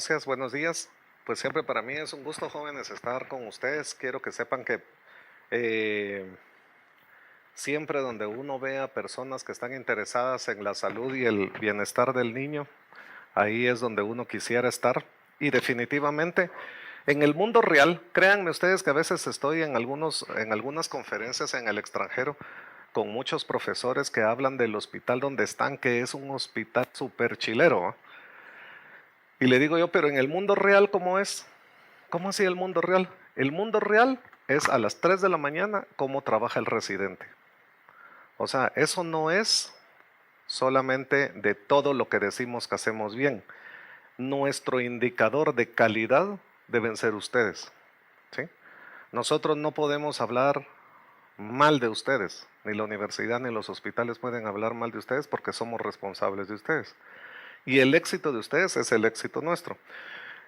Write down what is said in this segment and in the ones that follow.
gracias, buenos días. Pues siempre para mí es un gusto, jóvenes, estar con ustedes. Quiero que sepan que eh, siempre donde uno vea personas que están interesadas en la salud y el bienestar del niño, ahí es donde uno quisiera estar. Y definitivamente en el mundo real, créanme ustedes que a veces estoy en algunas conferencias en el extranjero con muchos profesores que hablan del hospital donde están, que es un hospital súper chilero, ¿eh? Y le digo yo, pero en el mundo real, ¿cómo es? ¿Cómo así el mundo real? El mundo real es a las 3 de la mañana cómo trabaja el residente. O sea, eso no es solamente de todo lo que decimos que hacemos bien. Nuestro indicador de calidad deben ser ustedes, ¿sí? Nosotros no podemos hablar mal de ustedes, ni la universidad ni los hospitales pueden hablar mal de ustedes porque somos responsables de ustedes. Y el éxito de ustedes es el éxito nuestro.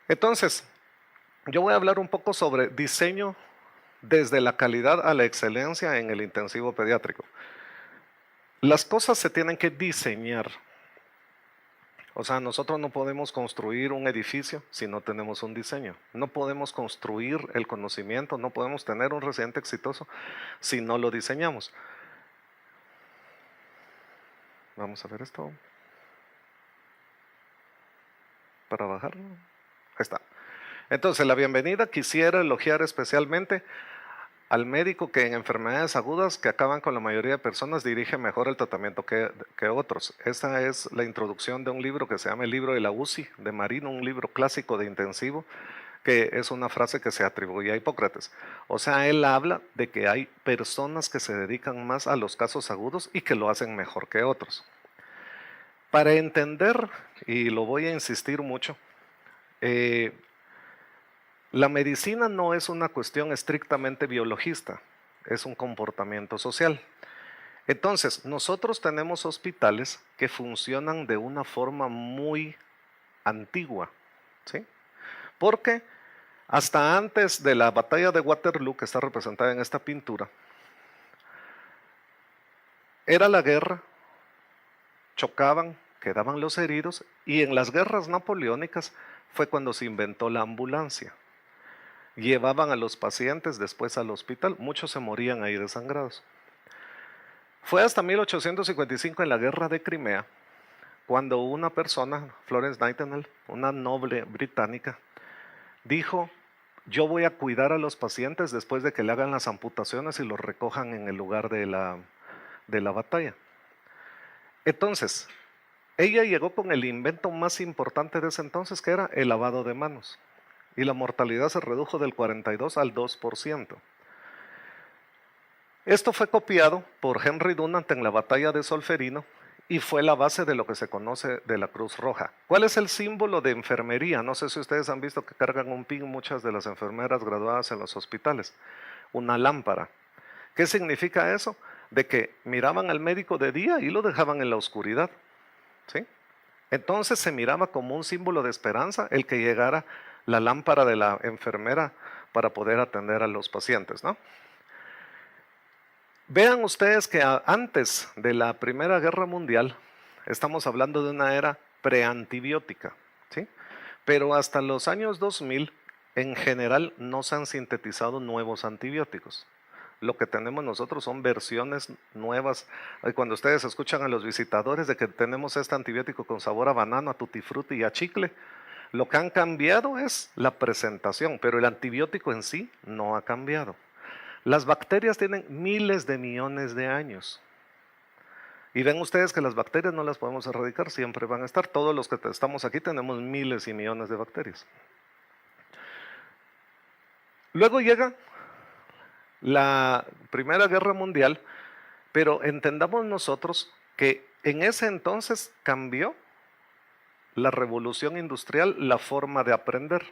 Entonces, yo voy a hablar un poco sobre diseño desde la calidad a la excelencia en el intensivo pediátrico. Las cosas se tienen que diseñar. O sea, nosotros no podemos construir un edificio si no tenemos un diseño. No podemos construir el conocimiento, no podemos tener un residente exitoso si no lo diseñamos. Vamos a ver esto. Para bajarlo. Ahí está. Entonces, la bienvenida quisiera elogiar especialmente al médico que en enfermedades agudas que acaban con la mayoría de personas dirige mejor el tratamiento que otros. Esa es la introducción de un libro que se llama El libro de la UCI de Marino, un libro clásico de intensivo, que es una frase que se atribuye a Hipócrates. O sea, él habla de que hay personas que se dedican más a los casos agudos y que lo hacen mejor que otros. Para entender, y lo voy a insistir mucho, la medicina no es una cuestión estrictamente biologista, es un comportamiento social. Entonces, nosotros tenemos hospitales que funcionan de una forma muy antigua, ¿sí? Porque hasta antes de la batalla de Waterloo, que está representada en esta pintura, era la guerra, chocaban, quedaban los heridos, y en las guerras napoleónicas fue cuando se inventó la ambulancia. Llevaban a los pacientes después al hospital, muchos se morían ahí desangrados. Fue hasta 1855 en la guerra de Crimea, cuando una persona, Florence Nightingale, una noble británica, dijo, yo voy a cuidar a los pacientes después de que le hagan las amputaciones y los recojan en el lugar de la batalla. Entonces, ella llegó con el invento más importante de ese entonces, que era el lavado de manos. Y la mortalidad se redujo del 42 al 2%. Esto fue copiado por Henry Dunant en la batalla de Solferino y fue la base de lo que se conoce de la Cruz Roja. ¿Cuál es el símbolo de enfermería? No sé si ustedes han visto que cargan un pin muchas de las enfermeras graduadas en los hospitales. Una lámpara. ¿Qué significa eso? De que miraban al médico de día y lo dejaban en la oscuridad, ¿sí? Entonces se miraba como un símbolo de esperanza el que llegara la lámpara de la enfermera para poder atender a los pacientes, ¿no? Vean ustedes que antes de la Primera Guerra Mundial, estamos hablando de una era preantibiótica, ¿sí? Pero hasta los años 2000, en general, no se han sintetizado nuevos antibióticos. Lo que tenemos nosotros son versiones nuevas. Cuando ustedes escuchan a los visitadores de que tenemos este antibiótico con sabor a banano, a tutti frutti y a chicle, lo que han cambiado es la presentación, pero el antibiótico en sí no ha cambiado. Las bacterias tienen miles de millones de años. Y ven ustedes que las bacterias no las podemos erradicar, siempre van a estar. Todos los que estamos aquí tenemos miles y millones de bacterias. Luego llega la Primera Guerra Mundial, pero entendamos nosotros que en ese entonces cambió la revolución industrial, la forma de aprender.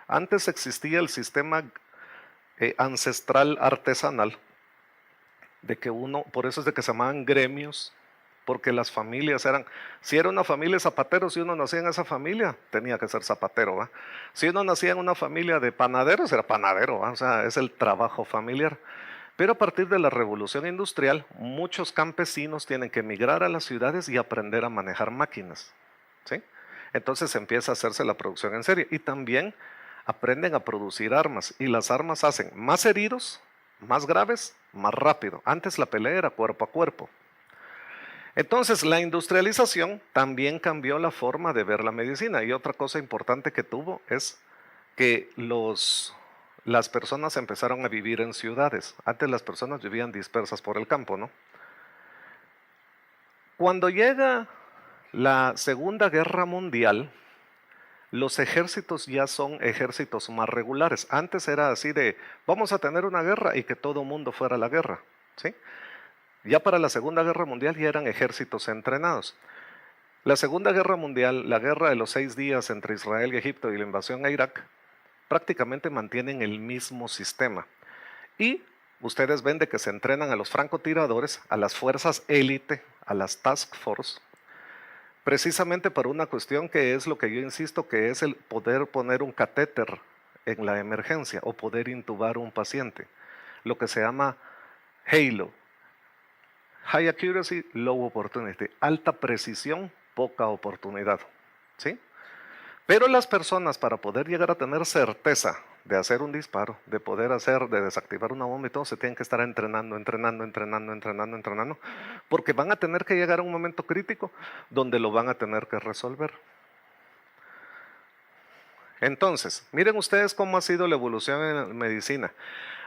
Antes existía el sistema ancestral artesanal, de que uno, por eso es de que se llamaban gremios, porque las familias eran, si era una familia de zapateros, si uno nacía en esa familia, tenía que ser zapatero, ¿va? Si uno nacía en una familia de panaderos, era panadero, ¿va? O sea, es el trabajo familiar. Pero a partir de la revolución industrial, muchos campesinos tienen que emigrar a las ciudades y aprender a manejar máquinas, ¿sí? Entonces empieza a hacerse la producción en serie y también aprenden a producir armas y las armas hacen más heridos, más graves, más rápido. Antes la pelea era cuerpo a cuerpo. Entonces la industrialización también cambió la forma de ver la medicina y otra cosa importante que tuvo es que las personas empezaron a vivir en ciudades. Antes las personas vivían dispersas por el campo, ¿no? Cuando llega la Segunda Guerra Mundial, los ejércitos ya son ejércitos más regulares. Antes era así de, vamos a tener una guerra y que todo el mundo fuera a la guerra, ¿sí? Ya para la Segunda Guerra Mundial ya eran ejércitos entrenados. La Segunda Guerra Mundial, la guerra de los 6 días entre Israel y Egipto y la invasión a Irak, prácticamente mantienen el mismo sistema. Y ustedes ven de que se entrenan a los francotiradores, a las fuerzas élite, a las task force, precisamente para una cuestión que es lo que yo insisto, que es el poder poner un catéter en la emergencia o poder intubar a un paciente, lo que se llama HALO, High Accuracy, Low Opportunity, alta precisión, poca oportunidad, ¿sí? Pero las personas para poder llegar a tener certeza de hacer un disparo, de poder de desactivar una bomba y todo, se tienen que estar entrenando, porque van a tener que llegar a un momento crítico donde lo van a tener que resolver. Entonces, miren ustedes cómo ha sido la evolución en la medicina.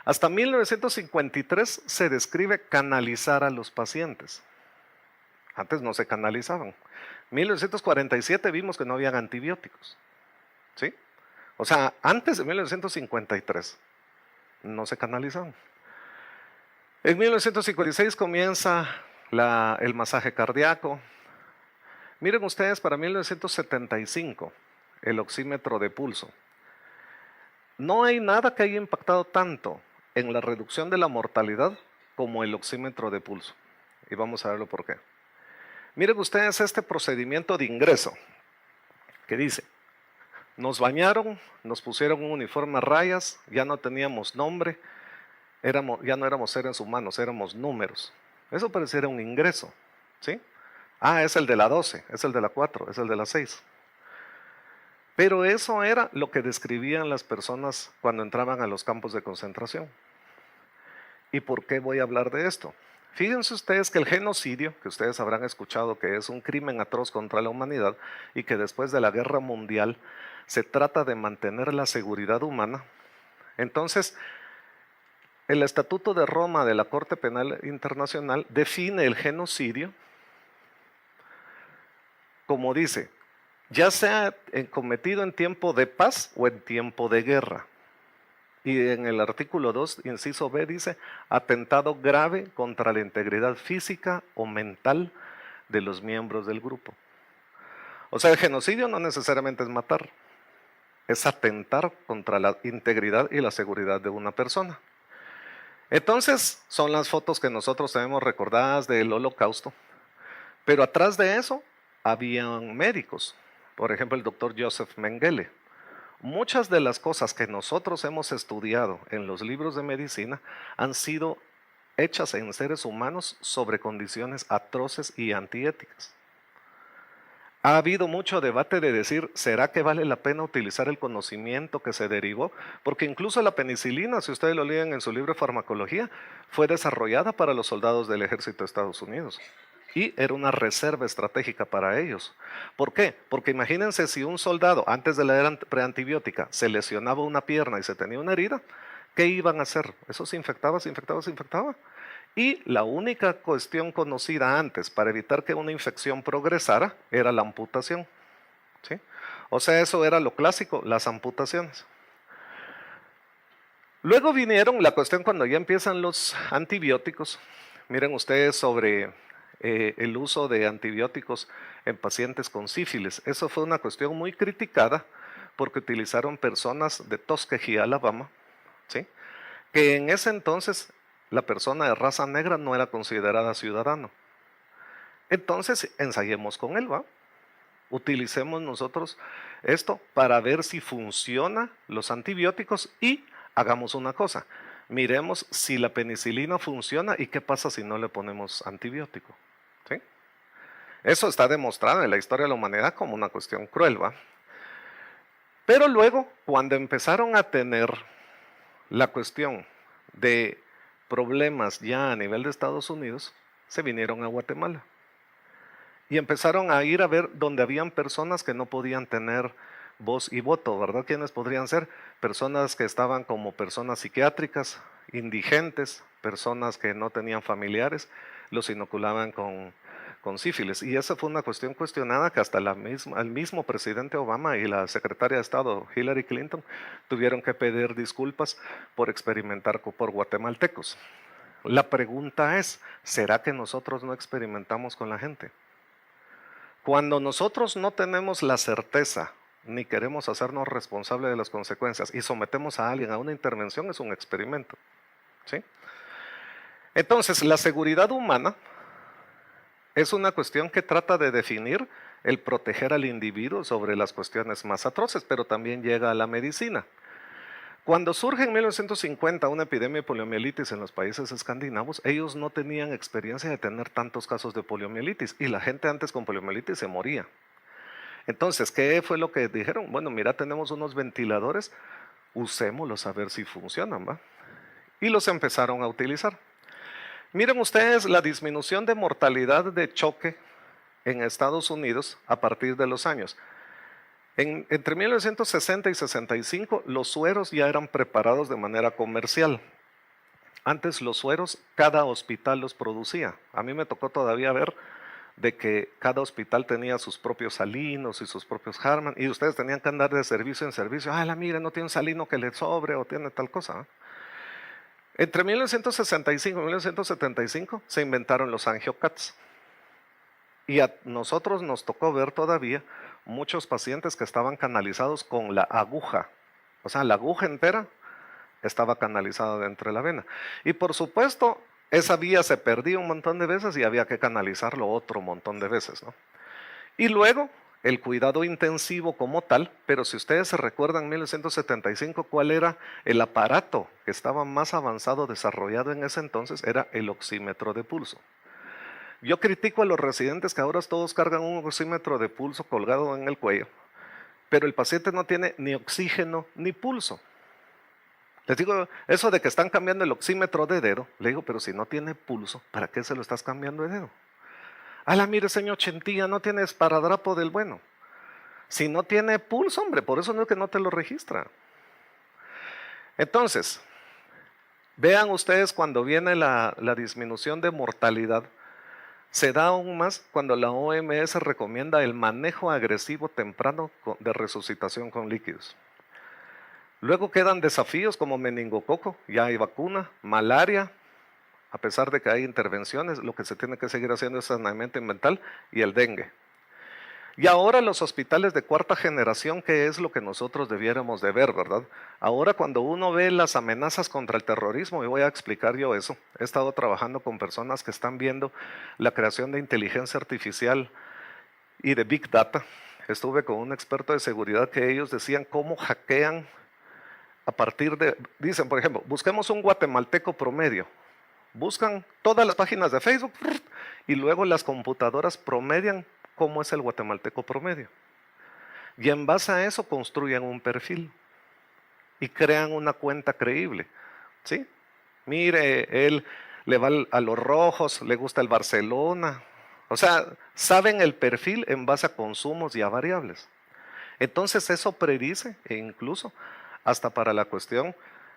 Hasta 1953 se describe canalizar a los pacientes. Antes no se canalizaban. 1947 vimos que no habían antibióticos, ¿sí? O sea, antes de 1953 no se canalizaban. En 1956 comienza el masaje cardíaco. Miren ustedes, para 1975, el oxímetro de pulso. No hay nada que haya impactado tanto en la reducción de la mortalidad como el oxímetro de pulso. Y vamos a verlo por qué. Miren ustedes este procedimiento de ingreso que dice, nos bañaron, nos pusieron un uniforme a rayas, ya no teníamos nombre, ya no éramos seres humanos, éramos números. Eso pareciera un ingreso, ¿sí? Ah, es el de la 12, es el de la 4, es el de la 6. Pero eso era lo que describían las personas cuando entraban a los campos de concentración. ¿Y por qué voy a hablar de esto? Fíjense ustedes que el genocidio, que ustedes habrán escuchado que es un crimen atroz contra la humanidad y que después de la guerra mundial se trata de mantener la seguridad humana. Entonces, el Estatuto de Roma de la Corte Penal Internacional define el genocidio como dice, ya sea cometido en tiempo de paz o en tiempo de guerra. Y en el artículo 2, inciso B, dice, atentado grave contra la integridad física o mental de los miembros del grupo. O sea, el genocidio no necesariamente es matar, es atentar contra la integridad y la seguridad de una persona. Entonces, son las fotos que nosotros tenemos recordadas del Holocausto, pero atrás de eso habían médicos, por ejemplo el doctor Joseph Mengele. Muchas de las cosas que nosotros hemos estudiado en los libros de medicina han sido hechas en seres humanos sobre condiciones atroces y antiéticas. Ha habido mucho debate de decir, ¿será que vale la pena utilizar el conocimiento que se derivó? Porque incluso la penicilina, si ustedes lo leen en su libro de farmacología, fue desarrollada para los soldados del ejército de Estados Unidos. Y era una reserva estratégica para ellos. ¿Por qué? Porque imagínense si un soldado antes de la era preantibiótica se lesionaba una pierna y se tenía una herida, ¿qué iban a hacer? Eso se infectaba. Y la única cuestión conocida antes para evitar que una infección progresara era la amputación, ¿sí? O sea, eso era lo clásico, las amputaciones. Luego vinieron la cuestión cuando ya empiezan los antibióticos. Miren ustedes sobre el uso de antibióticos en pacientes con sífilis. Eso fue una cuestión muy criticada porque utilizaron personas de Tuskegee, Alabama, ¿sí? Que en ese entonces la persona de raza negra no era considerada ciudadano. Entonces ensayemos con él, ¿va? Utilicemos nosotros esto para ver si funcionan los antibióticos y hagamos una cosa. Miremos si la penicilina funciona y qué pasa si no le ponemos antibiótico, ¿sí? Eso está demostrado en la historia de la humanidad como una cuestión cruel, ¿va? Pero luego, cuando empezaron a tener la cuestión de problemas ya a nivel de Estados Unidos, se vinieron a Guatemala. Y empezaron a ir a ver donde habían personas que no podían tener voz y voto, ¿verdad? ¿Quiénes podrían ser? Personas que estaban como personas psiquiátricas, indigentes, personas que no tenían familiares, los inoculaban con sífilis. Y esa fue una cuestión cuestionada que hasta el mismo presidente Obama y la secretaria de Estado Hillary Clinton tuvieron que pedir disculpas por experimentar por guatemaltecos. La pregunta es, ¿será que nosotros no experimentamos con la gente? Cuando nosotros no tenemos la certeza ni queremos hacernos responsables de las consecuencias y sometemos a alguien a una intervención, es un experimento, ¿sí? Entonces, la seguridad humana es una cuestión que trata de definir el proteger al individuo sobre las cuestiones más atroces, pero también llega a la medicina. Cuando surge en 1950 una epidemia de poliomielitis en los países escandinavos, ellos no tenían experiencia de tener tantos casos de poliomielitis y la gente antes con poliomielitis se moría. Entonces, ¿qué fue lo que dijeron? Bueno, mira, tenemos unos ventiladores, usémoslos a ver si funcionan, ¿va? Y los empezaron a utilizar. Miren ustedes la disminución de mortalidad de choque en Estados Unidos a partir de los años. Entre 1960 y 65 los sueros ya eran preparados de manera comercial. Antes los sueros cada hospital los producía. A mí me tocó todavía ver de que cada hospital tenía sus propios salinos y sus propios Harman y ustedes tenían que andar de servicio en servicio. Ah, mire, no tiene un salino que le sobre o tiene tal cosa. Entre 1965 y 1975 se inventaron los angiocats. Y a nosotros nos tocó ver todavía muchos pacientes que estaban canalizados con la aguja. O sea, la aguja entera estaba canalizada dentro de la vena. Y por supuesto, esa vía se perdía un montón de veces y había que canalizarlo otro montón de veces, ¿no? Y luego, el cuidado intensivo como tal, pero si ustedes se recuerdan, en 1975, ¿cuál era el aparato que estaba más avanzado desarrollado en ese entonces? Era el oxímetro de pulso. Yo critico a los residentes que ahora todos cargan un oxímetro de pulso colgado en el cuello, pero el paciente no tiene ni oxígeno ni pulso. Les digo, eso de que están cambiando el oxímetro de dedo, le digo, pero si no tiene pulso, ¿para qué se lo estás cambiando de dedo? Mire, señor Chentilla, no tiene esparadrapo del bueno. Si no tiene pulso, hombre, por eso no es que no te lo registra. Entonces, vean ustedes cuando viene la disminución de mortalidad, se da aún más cuando la OMS recomienda el manejo agresivo temprano de resucitación con líquidos. Luego quedan desafíos como meningococo, ya hay vacuna, malaria, a pesar de que hay intervenciones, lo que se tiene que seguir haciendo es saneamiento mental y el dengue. Y ahora los hospitales de cuarta generación, que es lo que nosotros debiéramos de ver, ¿verdad? Ahora cuando uno ve las amenazas contra el terrorismo, y voy a explicar yo eso, he estado trabajando con personas que están viendo la creación de inteligencia artificial y de Big Data. Estuve con un experto de seguridad que ellos decían cómo hackean a partir de, dicen por ejemplo, busquemos un guatemalteco promedio. Buscan todas las páginas de Facebook y luego las computadoras promedian cómo es el guatemalteco promedio. Y en base a eso construyen un perfil y crean una cuenta creíble. ¿Sí? Mire, él le va a los rojos, le gusta el Barcelona. O sea, saben el perfil en base a consumos y a variables. Entonces eso predice e incluso hasta para la cuestión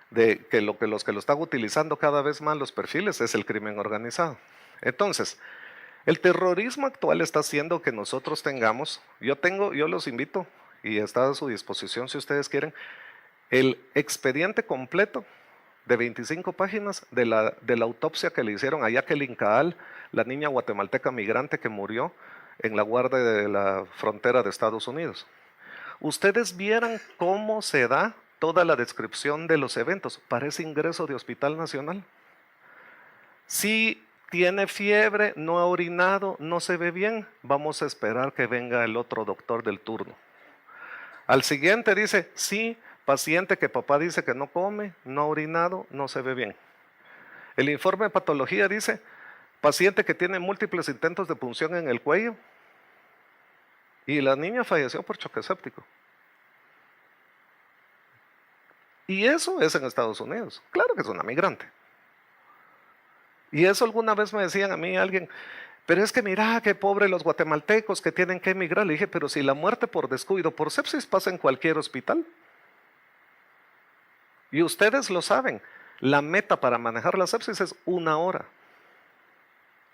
de que los que lo están utilizando cada vez más los perfiles es el crimen organizado. Entonces, el terrorismo actual está haciendo que nosotros tengamos, yo los invito y está a su disposición si ustedes quieren, el expediente completo de 25 páginas de la autopsia que le hicieron a Jacqueline Caal, la niña guatemalteca migrante que murió en la guardia de la frontera de Estados Unidos. Ustedes vieran cómo se da toda la descripción de los eventos para ese ingreso de Hospital Nacional. Si tiene fiebre, no ha orinado, no se ve bien, vamos a esperar que venga el otro doctor del turno. Al siguiente dice, sí, paciente que papá dice que no come, no ha orinado, no se ve bien. El informe de patología dice, paciente que tiene múltiples intentos de punción en el cuello, Y la niña falleció por choque séptico. Y eso es en Estados Unidos. Claro que es una migrante. Y eso alguna vez me decían a mí alguien, pero es que mira, qué pobre los guatemaltecos que tienen que emigrar. Le dije, pero si la muerte por descuido, por sepsis pasa en cualquier hospital. Y ustedes lo saben, la meta para manejar la sepsis es 1 hora.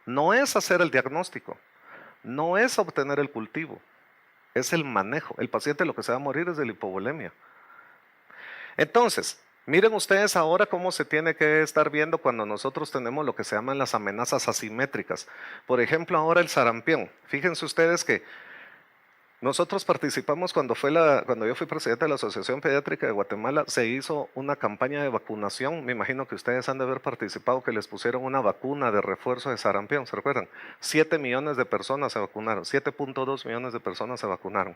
No es hacer el diagnóstico, no es obtener el cultivo, es el manejo. El paciente lo que se va a morir es de la hipovolemia. Entonces, miren ustedes ahora cómo se tiene que estar viendo cuando nosotros tenemos lo que se llaman las amenazas asimétricas. Por ejemplo, ahora el sarampión. Fíjense ustedes que nosotros participamos cuando yo fui presidente de la Asociación Pediátrica de Guatemala, se hizo una campaña de vacunación. Me imagino que ustedes han de haber participado, que les pusieron una vacuna de refuerzo de sarampión, ¿se recuerdan? 7 millones de personas se vacunaron, 7.2 millones de personas se vacunaron.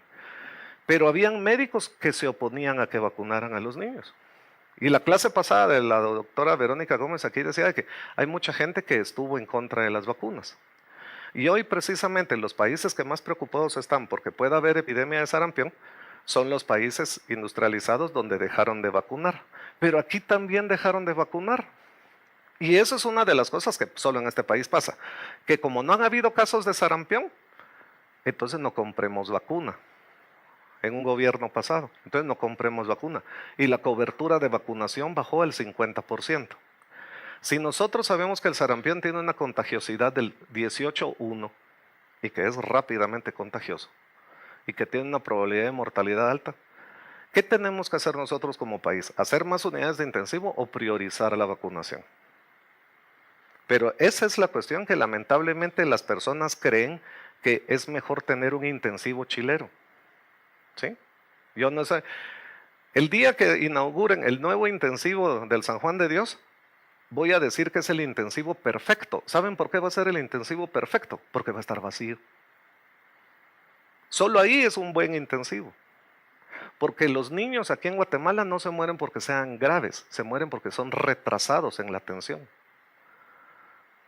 Pero habían médicos que se oponían a que vacunaran a los niños. Y la clase pasada de la doctora Verónica Gómez aquí decía que hay mucha gente que estuvo en contra de las vacunas. Y hoy precisamente los países que más preocupados están porque pueda haber epidemia de sarampión son los países industrializados donde dejaron de vacunar. Pero aquí también dejaron de vacunar. Y eso es una de las cosas que solo en este país pasa, que como no han habido casos de sarampión, entonces no compremos vacuna. En un gobierno pasado, entonces no compremos vacuna. Y la cobertura de vacunación bajó al 50%. Si nosotros sabemos que el sarampión tiene una contagiosidad del 18.1 y que es rápidamente contagioso y que tiene una probabilidad de mortalidad alta, ¿qué tenemos que hacer nosotros como país? ¿Hacer más unidades de intensivo o priorizar la vacunación? Pero esa es la cuestión que lamentablemente las personas creen que es mejor tener un intensivo chilero. ¿Sí? Yo no sé. El día que inauguren el nuevo intensivo del San Juan de Dios, voy a decir que es el intensivo perfecto. ¿Saben por qué va a ser el intensivo perfecto? Porque va a estar vacío. Solo ahí es un buen intensivo. Porque los niños aquí en Guatemala no se mueren porque sean graves, se mueren porque son retrasados en la atención.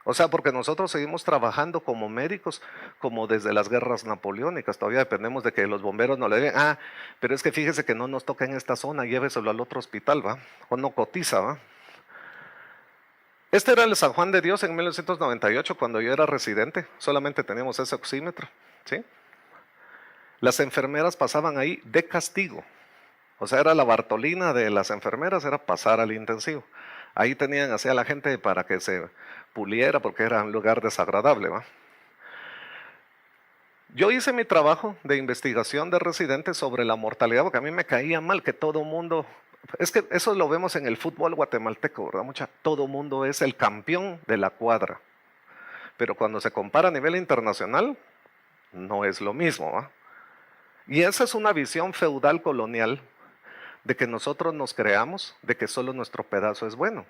O sea, porque nosotros seguimos trabajando como médicos, como desde las guerras napoleónicas. Todavía dependemos de que los bomberos no le digan, pero es que fíjese que no nos toca en esta zona, lléveselo al otro hospital, ¿va? O no cotiza, ¿va? Este era el San Juan de Dios en 1998, cuando yo era residente. Solamente teníamos ese oxímetro, ¿sí? Las enfermeras pasaban ahí de castigo. O sea, era la Bartolina de las enfermeras, era pasar al intensivo. Ahí tenían así a la gente para que se puliera, porque era un lugar desagradable, ¿va? Yo hice mi trabajo de investigación de residentes sobre la mortalidad, porque a mí me caía mal que todo mundo, es que eso lo vemos en el fútbol guatemalteco, ¿verdad? Todo mundo es el campeón de la cuadra, pero cuando se compara a nivel internacional, no es lo mismo, ¿va? Y esa es una visión feudal colonial de que nosotros nos creamos, de que solo nuestro pedazo es bueno.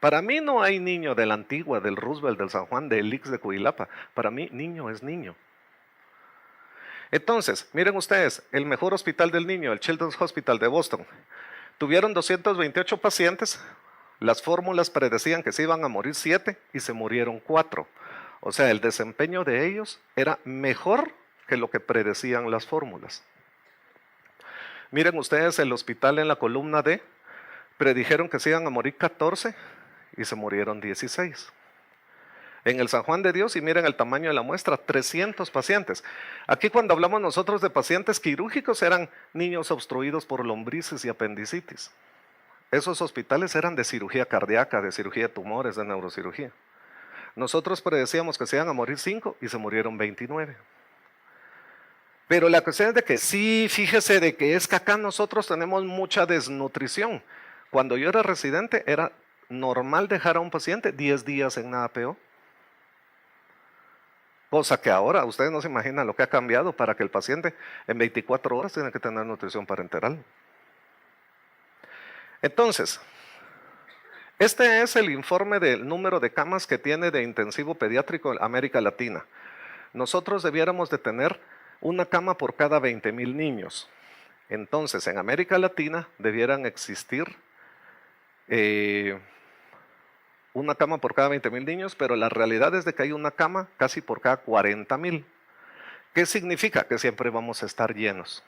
Para mí no hay niño de la Antigua, del Roosevelt, del San Juan, del Ix de Cuilapa. Para mí niño es niño. Entonces, miren ustedes, el mejor hospital del niño, el Children's Hospital de Boston, tuvieron 228 pacientes, las fórmulas predecían que se iban a morir 7 y se murieron 4. O sea, el desempeño de ellos era mejor que lo que predecían las fórmulas. Miren ustedes el hospital en la columna D, predijeron que se iban a morir 14 y se murieron 16. En el San Juan de Dios, y miren el tamaño de la muestra, 300 pacientes. Aquí cuando hablamos nosotros de pacientes quirúrgicos eran niños obstruidos por lombrices y apendicitis. Esos hospitales eran de cirugía cardíaca, de cirugía de tumores, de neurocirugía. Nosotros predecíamos que se iban a morir 5 y se murieron 29. Pero la cuestión es de que sí, fíjese de que es que acá nosotros tenemos mucha desnutrición. Cuando yo era residente era normal dejar a un paciente 10 días en APO. Cosa que ahora ustedes no se imaginan lo que ha cambiado para que el paciente en 24 horas tiene que tener nutrición parenteral. Entonces, este es el informe del número de camas que tiene de intensivo pediátrico en América Latina. Nosotros debiéramos de tener una cama por cada 20,000 niños. Entonces, en América Latina debieran existir una cama por cada 20,000 niños, pero la realidad es de que hay una cama casi por cada 40,000. ¿Qué significa? Que siempre vamos a estar llenos.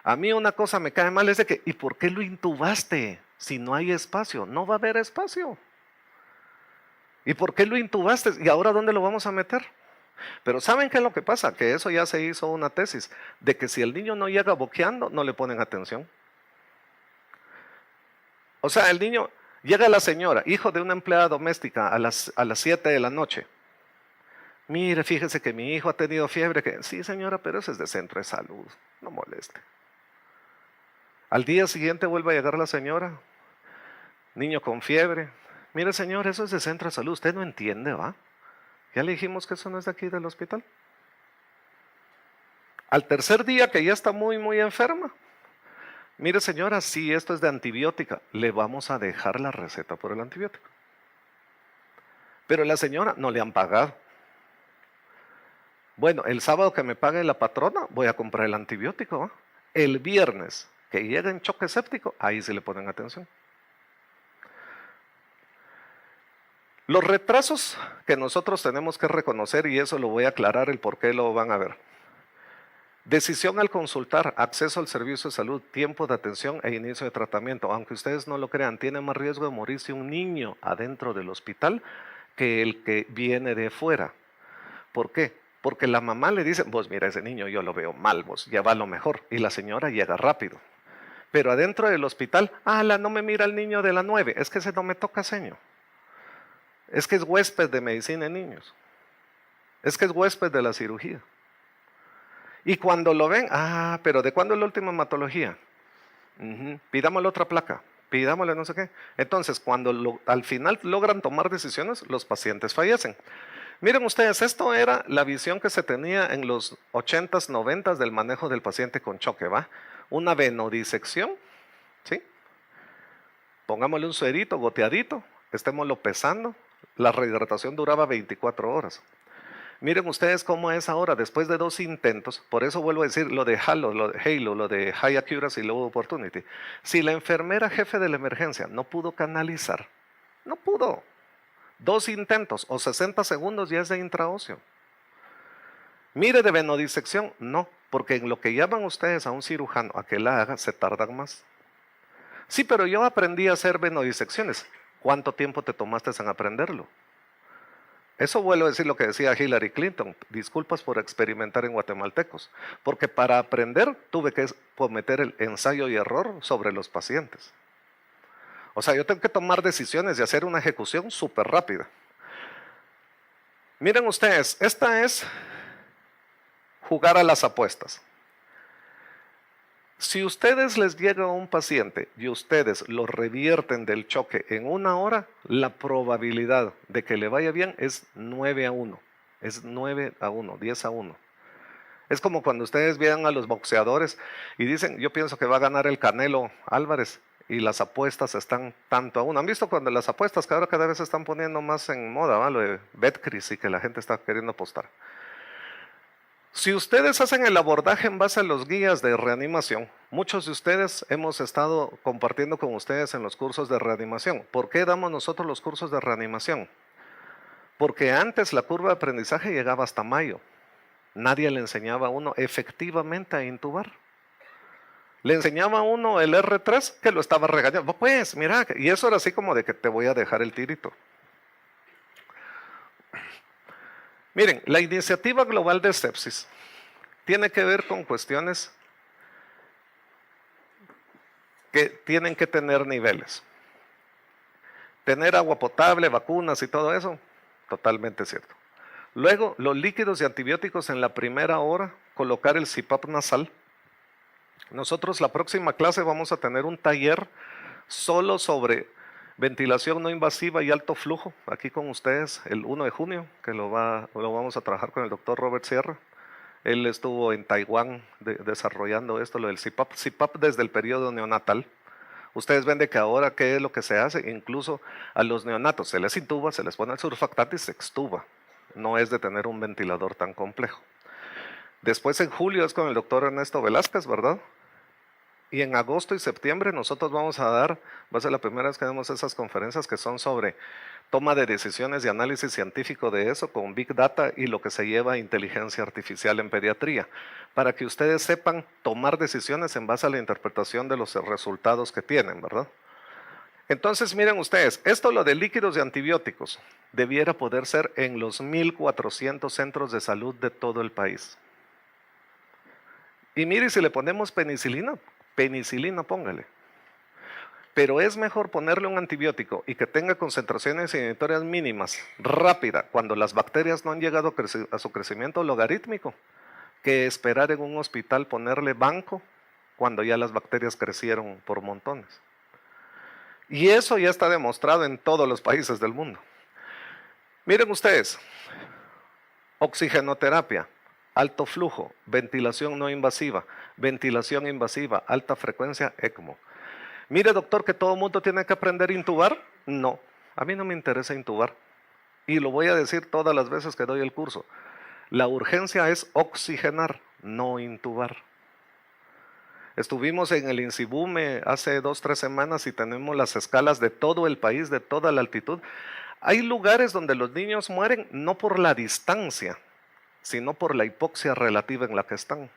A mí una cosa me cae mal es de que, ¿y por qué lo intubaste? Si no hay espacio, no va a haber espacio. ¿Y por qué lo intubaste? ¿Y ahora dónde lo vamos a meter? Pero ¿saben qué es lo que pasa? Que eso ya se hizo una tesis, de que si el niño no llega boqueando, no le ponen atención. O sea, el niño, llega la señora, hijo de una empleada doméstica a las 7 de la noche. Mire, fíjese que mi hijo ha tenido fiebre. Sí, señora, pero eso es de centro de salud, no moleste. Al día siguiente vuelve a llegar la señora, niño con fiebre. Mire, señor, eso es de centro de salud, usted no entiende, ¿va? Ya le dijimos que eso no es de aquí del hospital. Al tercer día que ya está muy, muy enferma. Mire, señora, si esto es de antibiótica, le vamos a dejar la receta por el antibiótico. Pero la señora no le han pagado. Bueno, el sábado que me pague la patrona, voy a comprar el antibiótico, ¿va? El viernes que llega en choque séptico, ahí se le ponen atención. Los retrasos que nosotros tenemos que reconocer, y eso lo voy a aclarar el por qué lo van a ver. Decisión al consultar, acceso al servicio de salud, tiempo de atención e inicio de tratamiento. Aunque ustedes no lo crean, tiene más riesgo de morirse un niño adentro del hospital que el que viene de fuera. ¿Por qué? Porque la mamá le dice, vos mira ese niño, yo lo veo mal, vos ya va lo mejor. Y la señora llega rápido. Pero adentro del hospital, no me mira el niño de la 9, es que ese no me toca, señor. Es que es huésped de medicina en niños. Es que es huésped de la cirugía. Y cuando lo ven, pero ¿de cuándo es la última hematología? Pidámosle otra placa, pidámosle no sé qué. Entonces, cuando al final logran tomar decisiones, los pacientes fallecen. Miren ustedes, esto era la visión que se tenía en los 80s, 90s del manejo del paciente con choque, ¿va? Una venodisección, ¿sí? Pongámosle un suerito, goteadito, estémoslo pesando. La rehidratación duraba 24 horas. Miren ustedes cómo es ahora, después de 2 intentos, por eso vuelvo a decir lo de Halo, lo de High Accuracy y Low Opportunity. Si la enfermera jefe de la emergencia no pudo canalizar, no pudo. 2 intentos o 60 segundos ya es de intraóseo. Mire, de venodisección, no, porque en lo que llaman ustedes a un cirujano a que la haga, se tardan más. Sí, pero yo aprendí a hacer venodisecciones. ¿Cuánto tiempo te tomaste en aprenderlo? Eso vuelvo a decir lo que decía Hillary Clinton, disculpas por experimentar en guatemaltecos, porque para aprender tuve que cometer el ensayo y error sobre los pacientes. O sea, yo tengo que tomar decisiones y hacer una ejecución súper rápida. Miren ustedes, esta es jugar a las apuestas. Si ustedes les llega a un paciente y ustedes lo revierten del choque en 1 hora, la probabilidad de que le vaya bien es 9-1. Es 9-1, 10-1. Es como cuando ustedes vean a los boxeadores y dicen, yo pienso que va a ganar el Canelo Álvarez, y las apuestas están tanto a 1. ¿Han visto cuando las apuestas que ahora cada vez se están poniendo más en moda, ¿va? Lo de Betcris y que la gente está queriendo apostar? Si ustedes hacen el abordaje en base a los guías de reanimación, muchos de ustedes hemos estado compartiendo con ustedes en los cursos de reanimación. ¿Por qué damos nosotros los cursos de reanimación? Porque antes la curva de aprendizaje llegaba hasta mayo. Nadie le enseñaba a uno efectivamente a intubar. Le enseñaba a uno el R3 que lo estaba regañando. Pues mira, y eso era así como de que te voy a dejar el tirito. Miren, la iniciativa global de sepsis tiene que ver con cuestiones que tienen que tener niveles. Tener agua potable, vacunas y todo eso, totalmente cierto. Luego, los líquidos y antibióticos en la primera hora, colocar el CPAP nasal. Nosotros la próxima clase vamos a tener un taller solo sobre ventilación no invasiva y alto flujo, aquí con ustedes el 1 de junio, que lo vamos a trabajar con el doctor Robert Sierra. Él estuvo en Taiwán desarrollando esto, lo del CPAP. CPAP desde el periodo neonatal. Ustedes ven de que ahora, ¿qué es lo que se hace? Incluso a los neonatos se les intuba, se les pone el surfactante y se extuba. No es de tener un ventilador tan complejo. Después en julio es con el doctor Ernesto Velázquez, ¿verdad? Y en agosto y septiembre nosotros vamos a dar, va a ser la primera vez que damos esas conferencias que son sobre toma de decisiones y análisis científico de eso con Big Data y lo que se lleva a inteligencia artificial en pediatría, para que ustedes sepan tomar decisiones en base a la interpretación de los resultados que tienen, ¿verdad? Entonces, miren ustedes, esto lo de líquidos y antibióticos debiera poder ser en los 1,400 centros de salud de todo el país. Y mire, si le ponemos penicilina, penicilina póngale. Pero es mejor ponerle un antibiótico y que tenga concentraciones inhibitorias mínimas, rápida, cuando las bacterias no han llegado a su crecimiento logarítmico, que esperar en un hospital ponerle banco cuando ya las bacterias crecieron por montones. Y eso ya está demostrado en todos los países del mundo. Miren ustedes, oxigenoterapia, alto flujo, ventilación no invasiva, ventilación invasiva, alta frecuencia, ECMO. Mire, doctor, que todo el mundo tiene que aprender a intubar. No, a mí no me interesa intubar. Y lo voy a decir todas las veces que doy el curso. La urgencia es oxigenar, no intubar. Estuvimos en el INSIBUME hace 2 o 3 semanas y tenemos las escalas de todo el país, de toda la altitud. Hay lugares donde los niños mueren no por la distancia, sino por la hipoxia relativa en la que están.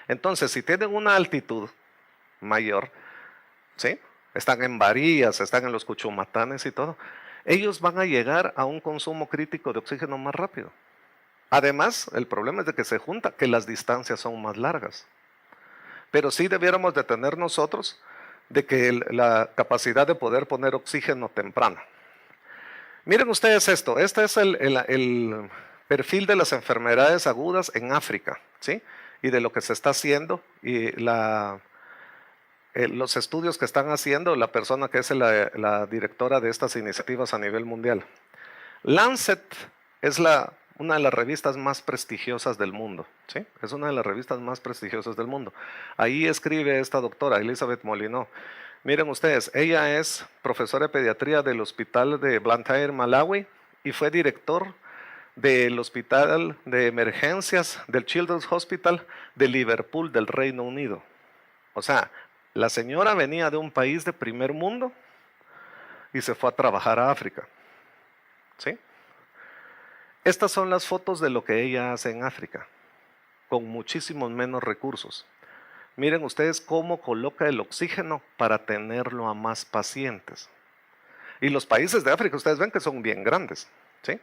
Entonces, si tienen una altitud mayor, ¿sí? Están en Varías, están en los Cuchumatanes y todo, ellos van a llegar a un consumo crítico de oxígeno más rápido. Además, el problema es de que se junta, que las distancias son más largas. Pero sí debiéramos de tener nosotros de que la capacidad de poder poner oxígeno temprano. Miren ustedes esto, este es el perfil de las enfermedades agudas en África, ¿sí? Y de lo que se está haciendo y los estudios que están haciendo la persona que es la directora de estas iniciativas a nivel mundial. Lancet es una de las revistas más prestigiosas del mundo, ¿sí? Es una de las revistas más prestigiosas del mundo. Ahí escribe esta doctora, Elizabeth Molyneux. Miren ustedes, ella es profesora de pediatría del Hospital de Blantyre, Malawi, y fue director del Hospital de Emergencias del Children's Hospital de Liverpool, del Reino Unido. O sea, la señora venía de un país de primer mundo y se fue a trabajar a África, ¿sí? Estas son las fotos de lo que ella hace en África, con muchísimos menos recursos. Miren ustedes cómo coloca el oxígeno para tenerlo a más pacientes. Y los países de África, ustedes ven que son bien grandes, ¿sí?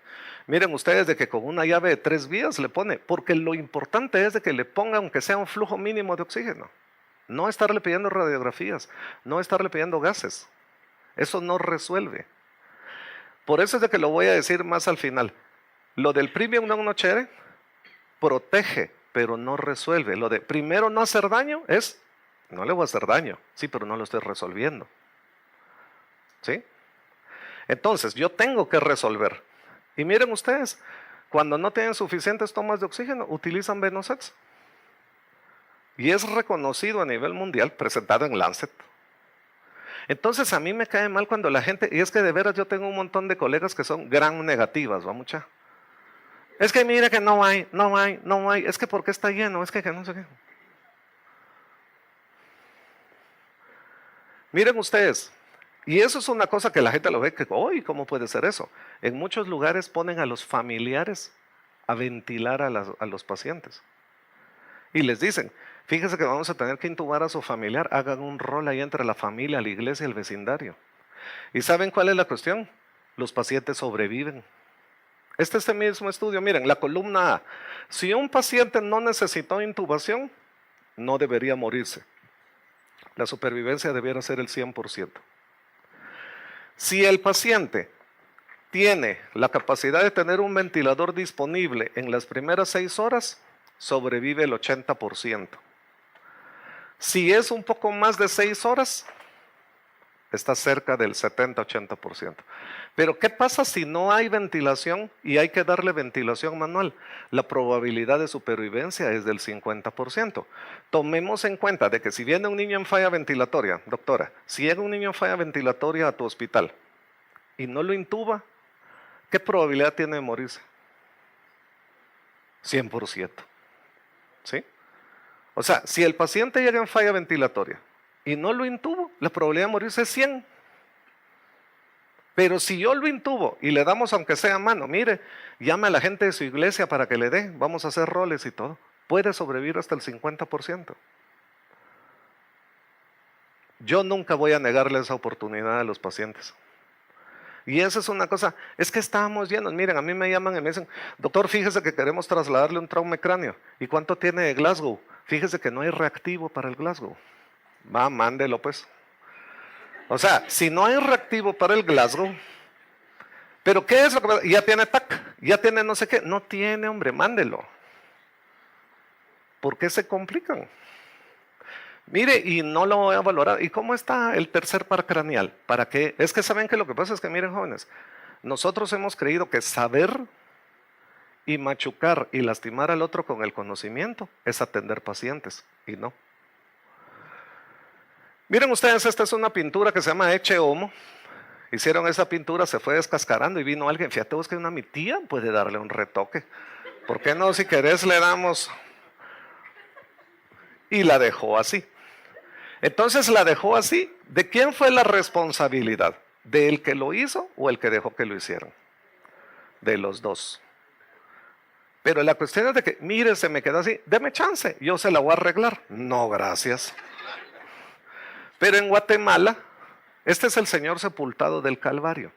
Miren ustedes de que con una llave de 3 vías le pone, porque lo importante es de que le ponga aunque sea un flujo mínimo de oxígeno. No estarle pidiendo radiografías, no estarle pidiendo gases. Eso no resuelve. Por eso es de que lo voy a decir más al final. Lo del premium non nocere protege, pero no resuelve. Lo de primero no hacer daño es, no le voy a hacer daño, sí, pero no lo estoy resolviendo. ¿Sí? Entonces, yo tengo que resolver. Y miren ustedes, cuando no tienen suficientes tomas de oxígeno, utilizan Venosets. Y es reconocido a nivel mundial, presentado en Lancet. Entonces, a mí me cae mal cuando la gente, y es que de veras yo tengo un montón de colegas que son gran negativas, ¿va mucha? Es que mira que no hay, es que porque está lleno, es que no sé qué. Miren ustedes, y eso es una cosa que la gente lo ve que, uy, ¿cómo puede ser eso? En muchos lugares ponen a los familiares a ventilar a los pacientes. Y les dicen, fíjense que vamos a tener que intubar a su familiar, hagan un rol ahí entre la familia, la iglesia y el vecindario. ¿Y saben cuál es la cuestión? Los pacientes sobreviven. Este mismo estudio, miren, la columna A. Si un paciente no necesitó intubación, no debería morirse. La supervivencia debiera ser el 100%. Si el paciente tiene la capacidad de tener un ventilador disponible en las primeras 6 horas, sobrevive el 80%. Si es un poco más de 6 horas, está cerca del 70-80%. Pero ¿qué pasa si no hay ventilación y hay que darle ventilación manual? La probabilidad de supervivencia es del 50%. Tomemos en cuenta de que si viene un niño en falla ventilatoria, doctora, si llega un niño en falla ventilatoria a tu hospital y no lo intuba, ¿qué probabilidad tiene de morirse? 100%. ¿Sí? O sea, si el paciente llega en falla ventilatoria y no lo intubo, la probabilidad de morirse es 100. Pero si yo lo intubo y le damos aunque sea mano, mire, llame a la gente de su iglesia para que le dé, vamos a hacer roles y todo, puede sobrevivir hasta el 50%. Yo nunca voy a negarle esa oportunidad a los pacientes. Y esa es una cosa, es que estábamos llenos. Miren, a mí me llaman y me dicen, doctor, fíjese que queremos trasladarle un trauma cráneo. ¿Y cuánto tiene de Glasgow? Fíjese que no hay reactivo para el Glasgow. Va, mándelo pues. O sea, si no hay reactivo para el Glasgow, ¿pero qué es lo que pasa? Ya tiene TAC, ya tiene no sé qué. No tiene, hombre, mándelo. ¿Por qué se complican? Mire, y no lo voy a valorar. ¿Y cómo está el tercer par craneal? ¿Para qué? Es que saben que lo que pasa es que, miren, jóvenes, nosotros hemos creído que saber y machucar y lastimar al otro con el conocimiento es atender pacientes, y no. Miren ustedes, esta es una pintura que se llama Ecce Homo. Hicieron esa pintura, se fue descascarando y vino alguien, fíjate vos que mi tía puede darle un retoque. ¿Por qué no? Si querés le damos. Y la dejó así. Entonces la dejó así. ¿De quién fue la responsabilidad? ¿De el que lo hizo o el que dejó que lo hicieran? De los dos. Pero la cuestión es de que, mire, se me quedó así, deme chance, yo se la voy a arreglar. No, gracias. Pero en Guatemala, este es el Señor sepultado del Calvario.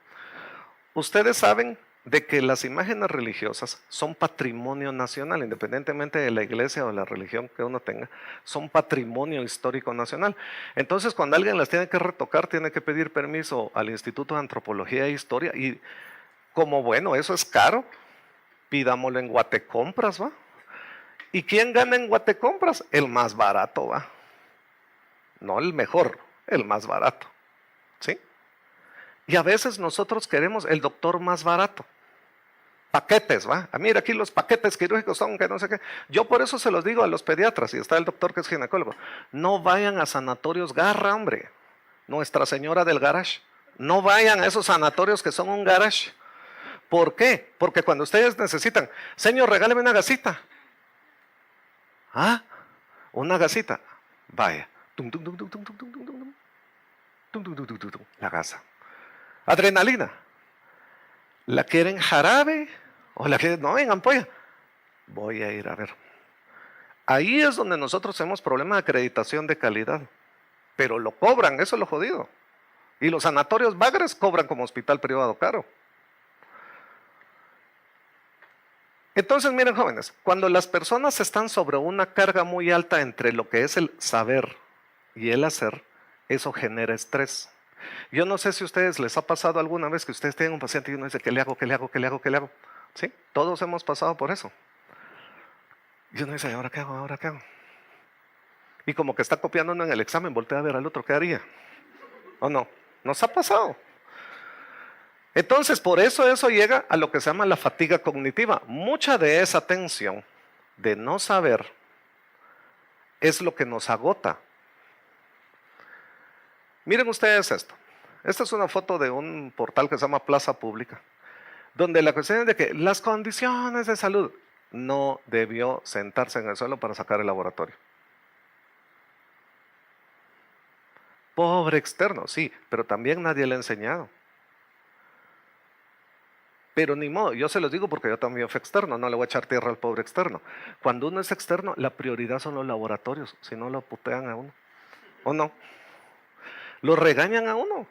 Ustedes saben de que las imágenes religiosas son patrimonio nacional, independientemente de la iglesia o la religión que uno tenga, son patrimonio histórico nacional. Entonces, cuando alguien las tiene que retocar, tiene que pedir permiso al Instituto de Antropología e Historia, y como bueno, eso es caro, pidámoslo en Guatecompras, ¿va? ¿Y quién gana en Guatecompras? El más barato, ¿va? No el mejor, el más barato, ¿sí? Y a veces nosotros queremos el doctor más barato. Paquetes, ¿va? Mira, aquí los paquetes quirúrgicos son que no sé qué. Yo por eso se los digo a los pediatras, y está el doctor que es ginecólogo, no vayan a sanatorios garra, hombre. Nuestra Señora del Garage. No vayan a esos sanatorios que son un garage. ¿Por qué? Porque cuando ustedes necesitan, señor, regáleme una gasita. ¿Ah? Una gasita. Vaya. La gasa. Adrenalina. ¿La quieren jarabe? ¿O la quieren, no, en ampolla? Voy a ir a ver. Ahí es donde nosotros tenemos problema de acreditación de calidad. Pero lo cobran, eso es lo jodido. Y los sanatorios bagres cobran como hospital privado caro. Entonces, miren, jóvenes, cuando las personas están sobre una carga muy alta entre lo que es el saber y el hacer, eso genera estrés. Yo no sé si a ustedes les ha pasado alguna vez que ustedes tienen un paciente y uno dice, ¿qué le hago, qué le hago, qué le hago, qué le hago? ¿Sí? Todos hemos pasado por eso. Y uno dice, ¿ahora qué hago, ahora qué hago? Y como que está copiando uno en el examen, voltea a ver al otro, ¿qué haría? ¿O no? Nos ha pasado. Entonces, por eso llega a lo que se llama la fatiga cognitiva. Mucha de esa tensión de no saber es lo que nos agota. Miren ustedes esto. Esta es una foto de un portal que se llama Plaza Pública, donde la cuestión es de que las condiciones de salud, no debió sentarse en el suelo para sacar el laboratorio. Pobre externo, sí, pero también nadie le ha enseñado. Pero ni modo, yo se los digo porque yo también fui externo, no le voy a echar tierra al pobre externo. Cuando uno es externo, la prioridad son los laboratorios, si no lo putean a uno. ¿O no? Lo regañan a uno.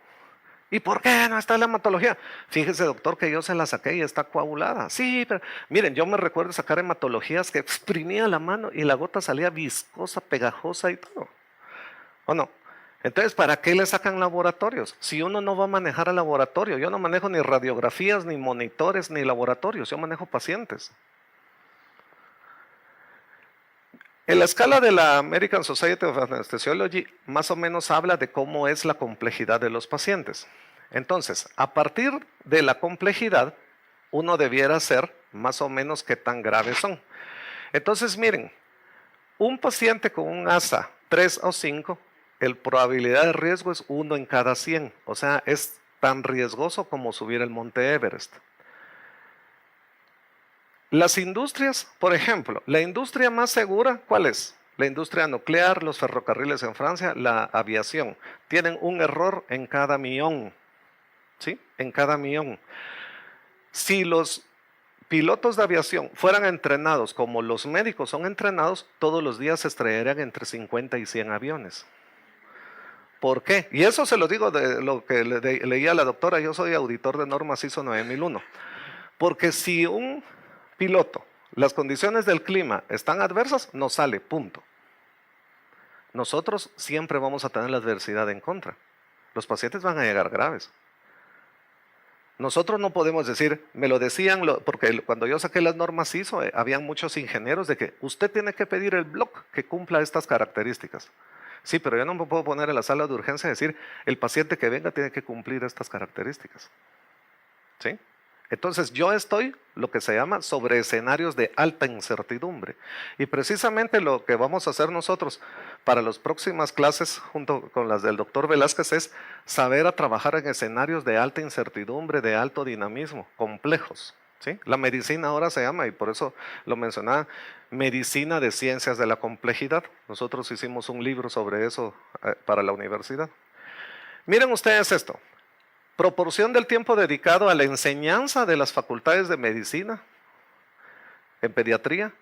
¿Y por qué no está la hematología? Fíjese, doctor, que yo se la saqué y está coagulada. Sí, pero miren, yo me recuerdo sacar hematologías que exprimía la mano y la gota salía viscosa, pegajosa y todo. ¿O no? Entonces, ¿para qué le sacan laboratorios? Si uno no va a manejar el laboratorio, yo no manejo ni radiografías, ni monitores, ni laboratorios, yo manejo pacientes. En la escala de la American Society of Anesthesiology, más o menos habla de cómo es la complejidad de los pacientes. Entonces, a partir de la complejidad, uno debiera ser más o menos qué tan graves son. Entonces, miren, un paciente con un ASA 3 o 5, la probabilidad de riesgo es 1 en cada 100. O sea, es tan riesgoso como subir el monte Everest. Las industrias, por ejemplo, la industria más segura, ¿cuál es? la industria nuclear, los ferrocarriles en Francia, la aviación. Tienen un error en cada millón, ¿sí? En cada millón. Si los pilotos de aviación fueran entrenados como los médicos son entrenados, todos los días se estrellarían entre 50 y 100 aviones. ¿Por qué? Y eso se lo digo de lo que leía a la doctora, yo soy auditor de normas ISO 9001. Porque si un piloto, las condiciones del clima están adversas, no sale, punto. Nosotros siempre vamos a tener la adversidad en contra. Los pacientes van a llegar graves. Nosotros no podemos decir, me lo decían, porque cuando yo saqué las normas ISO, habían muchos ingenieros de que usted tiene que pedir el bloc que cumpla estas características. Sí, pero yo no me puedo poner en la sala de urgencia y decir, el paciente que venga tiene que cumplir estas características. ¿Sí? Entonces yo estoy, lo que se llama, sobre escenarios de alta incertidumbre. Y precisamente lo que vamos a hacer nosotros para las próximas clases, junto con las del doctor Velázquez, es saber a trabajar en escenarios de alta incertidumbre, de alto dinamismo, complejos. ¿Sí? La medicina ahora se llama, y por eso lo mencionaba, medicina de ciencias de la complejidad. Nosotros hicimos un libro sobre eso para la universidad. Miren ustedes esto. Proporción del tiempo dedicado a la enseñanza de las facultades de medicina en pediatría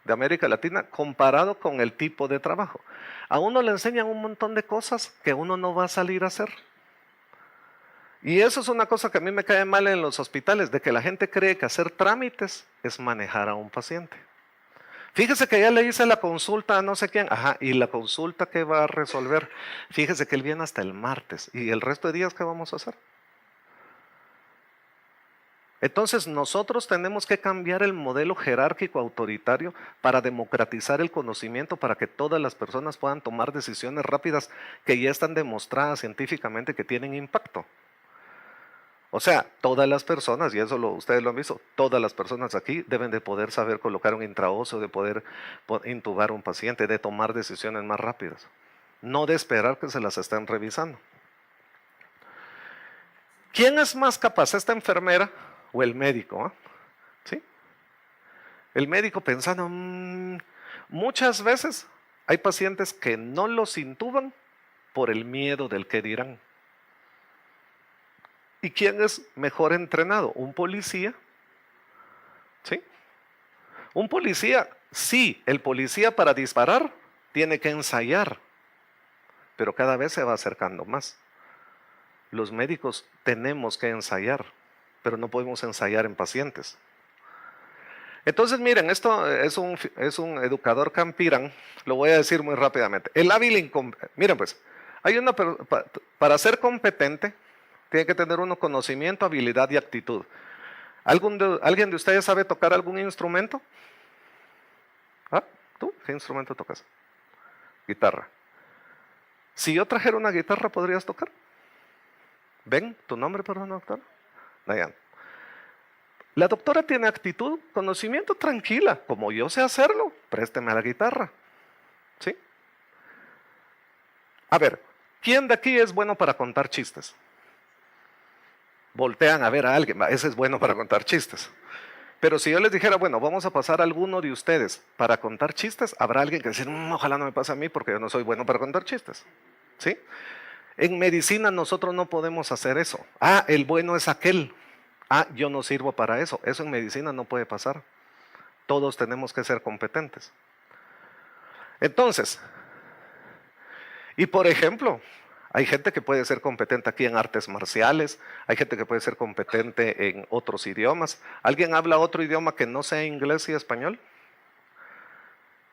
de América Latina comparado con el tipo de trabajo. A uno le enseñan un montón de cosas que uno no va a salir a hacer. Y eso es una cosa que a mí me cae mal en los hospitales, de que la gente cree que hacer trámites es manejar a un paciente. Fíjese que ya le hice la consulta a no sé quién, ajá, y la consulta que va a resolver. Fíjese que él viene hasta el martes, y el resto de días, ¿qué vamos a hacer? Entonces nosotros tenemos que cambiar el modelo jerárquico autoritario para democratizar el conocimiento, para que todas las personas puedan tomar decisiones rápidas que ya están demostradas científicamente que tienen impacto. O sea, todas las personas, y eso ustedes lo han visto, todas las personas aquí deben de poder saber colocar un intraóseo, de poder intubar a un paciente, de tomar decisiones más rápidas. No de esperar que se las estén revisando. ¿Quién es más capaz, esta enfermera o el médico? ¿Sí? El médico pensando, muchas veces hay pacientes que no los intuban por el miedo del qué dirán. ¿Y quién es mejor entrenado? ¿Un policía? ¿Sí? Un policía, sí, el policía para disparar tiene que ensayar, pero cada vez se va acercando más. Los médicos tenemos que ensayar, pero no podemos ensayar en pacientes. Entonces, miren, esto es un educador campirán, lo voy a decir muy rápidamente. El hábil incompetente, miren pues, para ser competente, tiene que tener uno conocimiento, habilidad y actitud. ¿Alguien de ustedes sabe tocar algún instrumento? ¿Ah? ¿Tú? ¿Qué instrumento tocas? Guitarra. Si yo trajera una guitarra, ¿podrías tocar? ¿Ven? ¿Tu nombre, perdón, doctora? Dayan. La doctora tiene actitud, conocimiento, tranquila. Como yo sé hacerlo, présteme a la guitarra. ¿Sí? A ver, ¿quién de aquí es bueno para contar chistes? Voltean a ver a alguien, ese es bueno para contar chistes. Pero si yo les dijera, bueno, vamos a pasar a alguno de ustedes para contar chistes, habrá alguien que dice, ojalá no me pase a mí porque yo no soy bueno para contar chistes. ¿Sí? En medicina nosotros no podemos hacer eso. Ah, el bueno es aquel. Ah, yo no sirvo para eso. Eso en medicina no puede pasar. Todos tenemos que ser competentes. Entonces, y por ejemplo, hay gente que puede ser competente aquí en artes marciales, hay gente que puede ser competente en otros idiomas. ¿Alguien habla otro idioma que no sea inglés y español?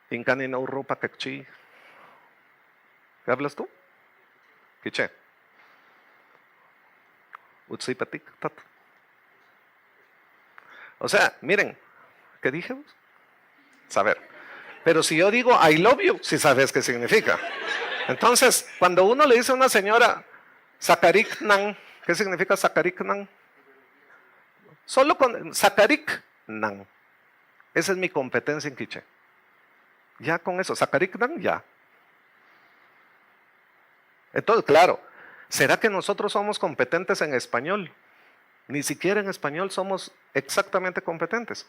Incani no rupa kekchi. ¿Qué hablas tú? Quiche. Utsipatik tat. O sea, miren, ¿qué dije? Saber. Pero si yo digo I love you, sí sabes qué significa. Entonces, cuando uno le dice a una señora Sakariknan, ¿qué significa Sakariknan? Solo con Sakariknan. Esa es mi competencia en quiche. Ya con eso, Sakariknan, ya. Entonces, claro, ¿será que nosotros somos competentes en español? Ni siquiera en español somos exactamente competentes.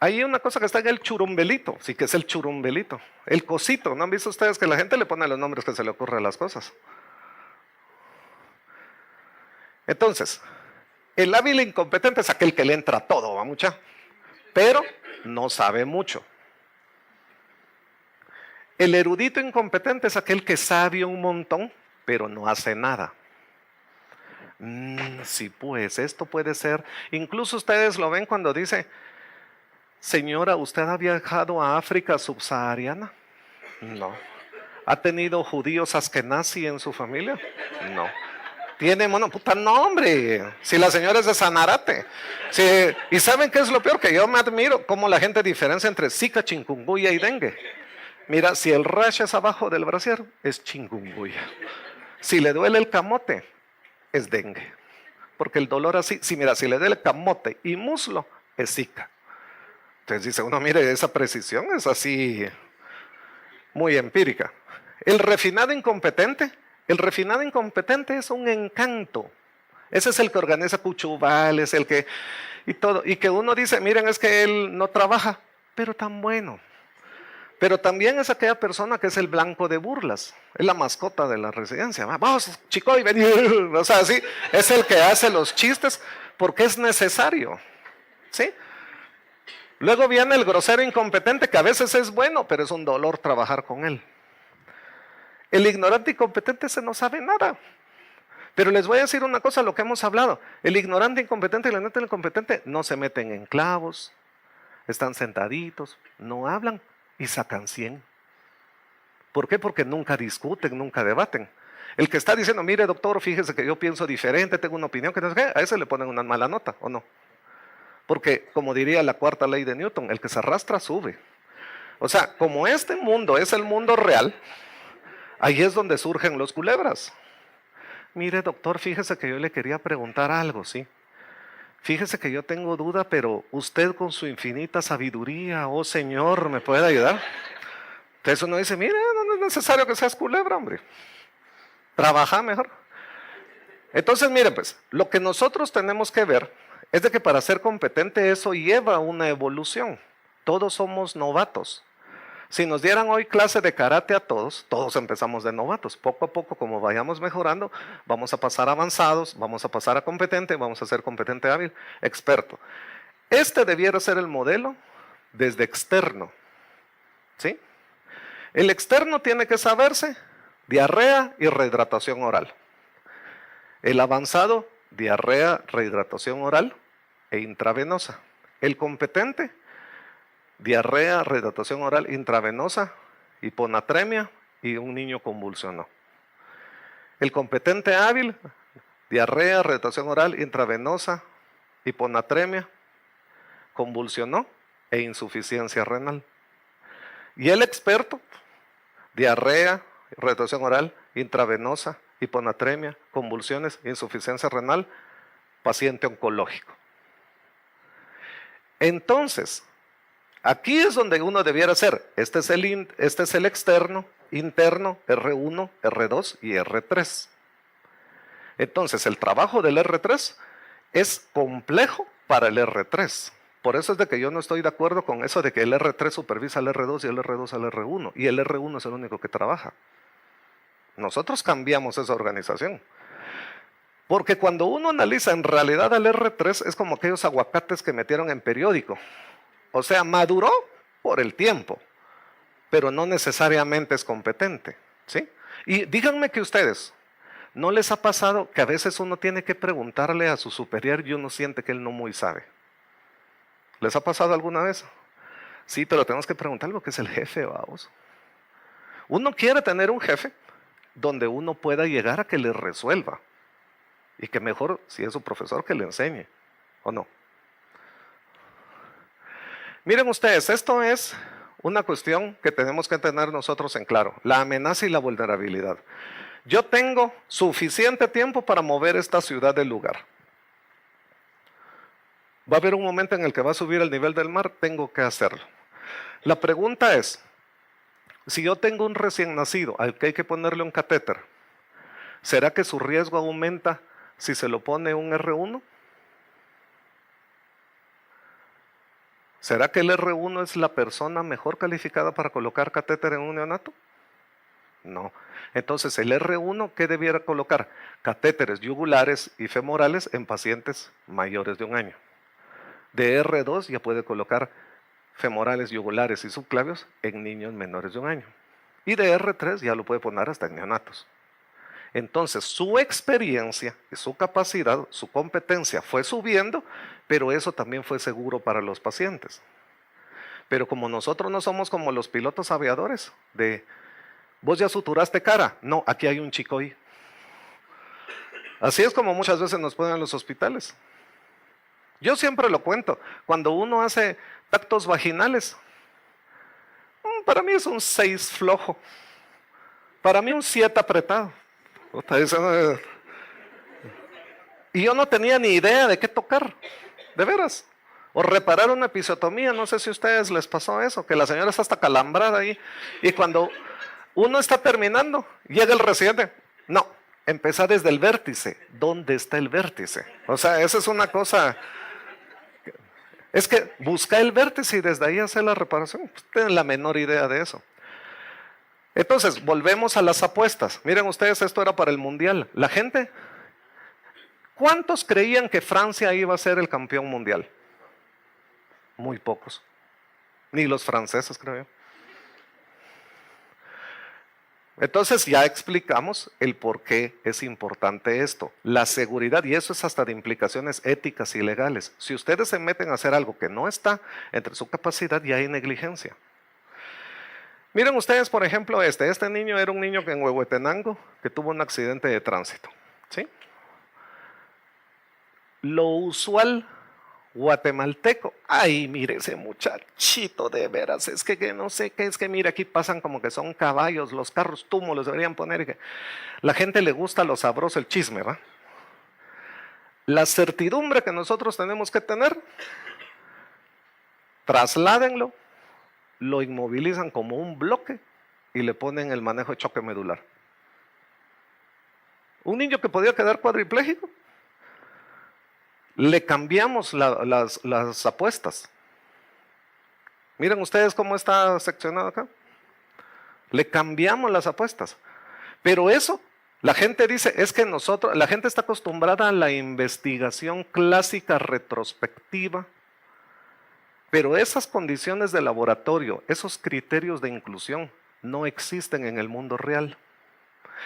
Hay una cosa que está en el churumbelito, sí que es el churumbelito, el cosito. ¿No han visto ustedes que la gente le pone los nombres que se le ocurren a las cosas? Entonces, el hábil incompetente es aquel que le entra todo, va mucha, pero no sabe mucho. El erudito incompetente es aquel que sabe un montón, pero no hace nada. Sí, pues esto puede ser. Incluso ustedes lo ven cuando dice, señora, ¿usted ha viajado a África subsahariana? No. ¿Ha tenido judíos askenazi en su familia? No. Tiene puta, no, hombre. Si la señora es de Sanarate. Sí, ¿y saben qué es lo peor? Que yo me admiro cómo la gente diferencia entre Zika, chikungunya y dengue. Mira, si el rash es abajo del brasier, es chikungunya. Si le duele el camote, es dengue. Porque el dolor así, si le duele el camote y muslo, es Zika. Entonces dice uno, mire, esa precisión es así, muy empírica. El refinado incompetente es un encanto. Ese es el que organiza cuchubales, el que, y todo. Y que uno dice, miren, es que él no trabaja, pero tan bueno. Pero también es aquella persona que es el blanco de burlas, es la mascota de la residencia. Vamos, chico, y vení. O sea, sí, es el que hace los chistes porque es necesario. ¿Sí? Luego viene el grosero incompetente, que a veces es bueno, pero es un dolor trabajar con él. El ignorante incompetente ese no sabe nada. Pero les voy a decir una cosa, lo que hemos hablado. El ignorante incompetente y el ignorante incompetente no se meten en clavos, están sentaditos, no hablan y sacan 100. ¿Por qué? Porque nunca discuten, nunca debaten. El que está diciendo, mire doctor, fíjese que yo pienso diferente, tengo una opinión que no sé qué, a ese le ponen una mala nota, ¿o no? Porque, como diría la cuarta ley de Newton, el que se arrastra sube. O sea, como este mundo es el mundo real, ahí es donde surgen los culebras. Mire doctor, fíjese que yo le quería preguntar algo, ¿sí? Fíjese que yo tengo duda, pero usted con su infinita sabiduría, oh Señor, ¿me puede ayudar? Entonces uno dice, mira, no es necesario que seas culebra, hombre. Trabaja mejor. Entonces, miren pues, lo que nosotros tenemos que ver es de que para ser competente eso lleva una evolución. Todos somos novatos. Si nos dieran hoy clase de karate a todos, todos empezamos de novatos. Poco a poco, como vayamos mejorando, vamos a pasar a avanzados, vamos a pasar a competente, vamos a ser competente hábil, experto. Este debiera ser el modelo desde externo. ¿Sí? El externo tiene que saberse diarrea y rehidratación oral. El avanzado, diarrea, rehidratación oral e intravenosa. El competente, diarrea, rehidratación oral intravenosa, hiponatremia y un niño convulsionó. El competente hábil, diarrea, rehidratación oral intravenosa, hiponatremia, convulsionó e insuficiencia renal. Y el experto, diarrea, rehidratación oral intravenosa, hiponatremia, convulsiones, insuficiencia renal, paciente oncológico. Entonces, aquí es donde uno debiera hacer, este es el externo, interno, R1, R2 y R3. Entonces, el trabajo del R3 es complejo para el R3. Por eso es de que yo no estoy de acuerdo con eso de que el R3 supervisa al R2 y el R2 al R1. Y el R1 es el único que trabaja. Nosotros cambiamos esa organización. Porque cuando uno analiza en realidad al R3 es como aquellos aguacates que metieron en periódico. O sea, maduró por el tiempo, pero no necesariamente es competente. ¿Sí? Y díganme que ustedes, ¿no les ha pasado que a veces uno tiene que preguntarle a su superior y uno siente que él no muy sabe? ¿Les ha pasado alguna vez? Sí, pero tenemos que preguntarle lo que es el jefe, vamos. Uno quiere tener un jefe donde uno pueda llegar a que le resuelva. Y que mejor, si es su profesor, que le enseñe, ¿o no? Miren ustedes, esto es una cuestión que tenemos que tener nosotros en claro. La amenaza y la vulnerabilidad. Yo tengo suficiente tiempo para mover esta ciudad del lugar. Va a haber un momento en el que va a subir el nivel del mar, tengo que hacerlo. La pregunta es, si yo tengo un recién nacido al que hay que ponerle un catéter, ¿será que su riesgo aumenta si se lo pone un R1? ¿Será que el R1 es la persona mejor calificada para colocar catéter en un neonato? No. Entonces, el R1, ¿qué debiera colocar? Catéteres yugulares y femorales en pacientes mayores de 1 año. De R2 ya puede colocar femorales, yugulares y subclavios en niños menores de 1 año. Y de R3 ya lo puede poner hasta en neonatos. Entonces, su experiencia, su capacidad, su competencia fue subiendo, pero eso también fue seguro para los pacientes. Pero como nosotros no somos como los pilotos aviadores, de vos ya suturaste cara, no, aquí hay un chico ahí. Así es como muchas veces nos ponen en los hospitales. Yo siempre lo cuento, cuando uno hace tactos vaginales, para mí es un 6 flojo, para mí un 7 apretado. Y yo no tenía ni idea de qué tocar, de veras. O reparar una episiotomía, no sé si a ustedes les pasó eso, que la señora está hasta calambrada ahí. Y cuando uno está terminando, llega el residente. No, empezar desde el vértice. ¿Dónde está el vértice? O sea, esa es una cosa. Es que busca el vértice y desde ahí hacer la reparación. Pues, tienen la menor idea de eso. Entonces, volvemos a las apuestas. Miren ustedes, esto era para el Mundial. La gente, ¿cuántos creían que Francia iba a ser el campeón mundial? Muy pocos. Ni los franceses, creo yo. Entonces ya explicamos el por qué es importante esto. La seguridad, y eso es hasta de implicaciones éticas y legales. Si ustedes se meten a hacer algo que no está entre su capacidad, ya hay negligencia. Miren ustedes, por ejemplo, este niño era un niño que en Huehuetenango que tuvo un accidente de tránsito, ¿sí? Lo usual guatemalteco, ay, mire ese muchachito de veras, es que no sé qué, es que mire, aquí pasan como que son caballos, los carros túmulos deberían poner, que la gente le gusta lo sabroso, el chisme, ¿va? La certidumbre que nosotros tenemos que tener, trasládenlo, lo inmovilizan como un bloque y le ponen el manejo de choque medular. Un niño que podía quedar cuadripléjico, le cambiamos las apuestas. Miren ustedes cómo está seccionado acá. Le cambiamos las apuestas. Pero eso, la gente dice, es que la gente está acostumbrada a la investigación clásica retrospectiva. Pero esas condiciones de laboratorio, esos criterios de inclusión, no existen en el mundo real.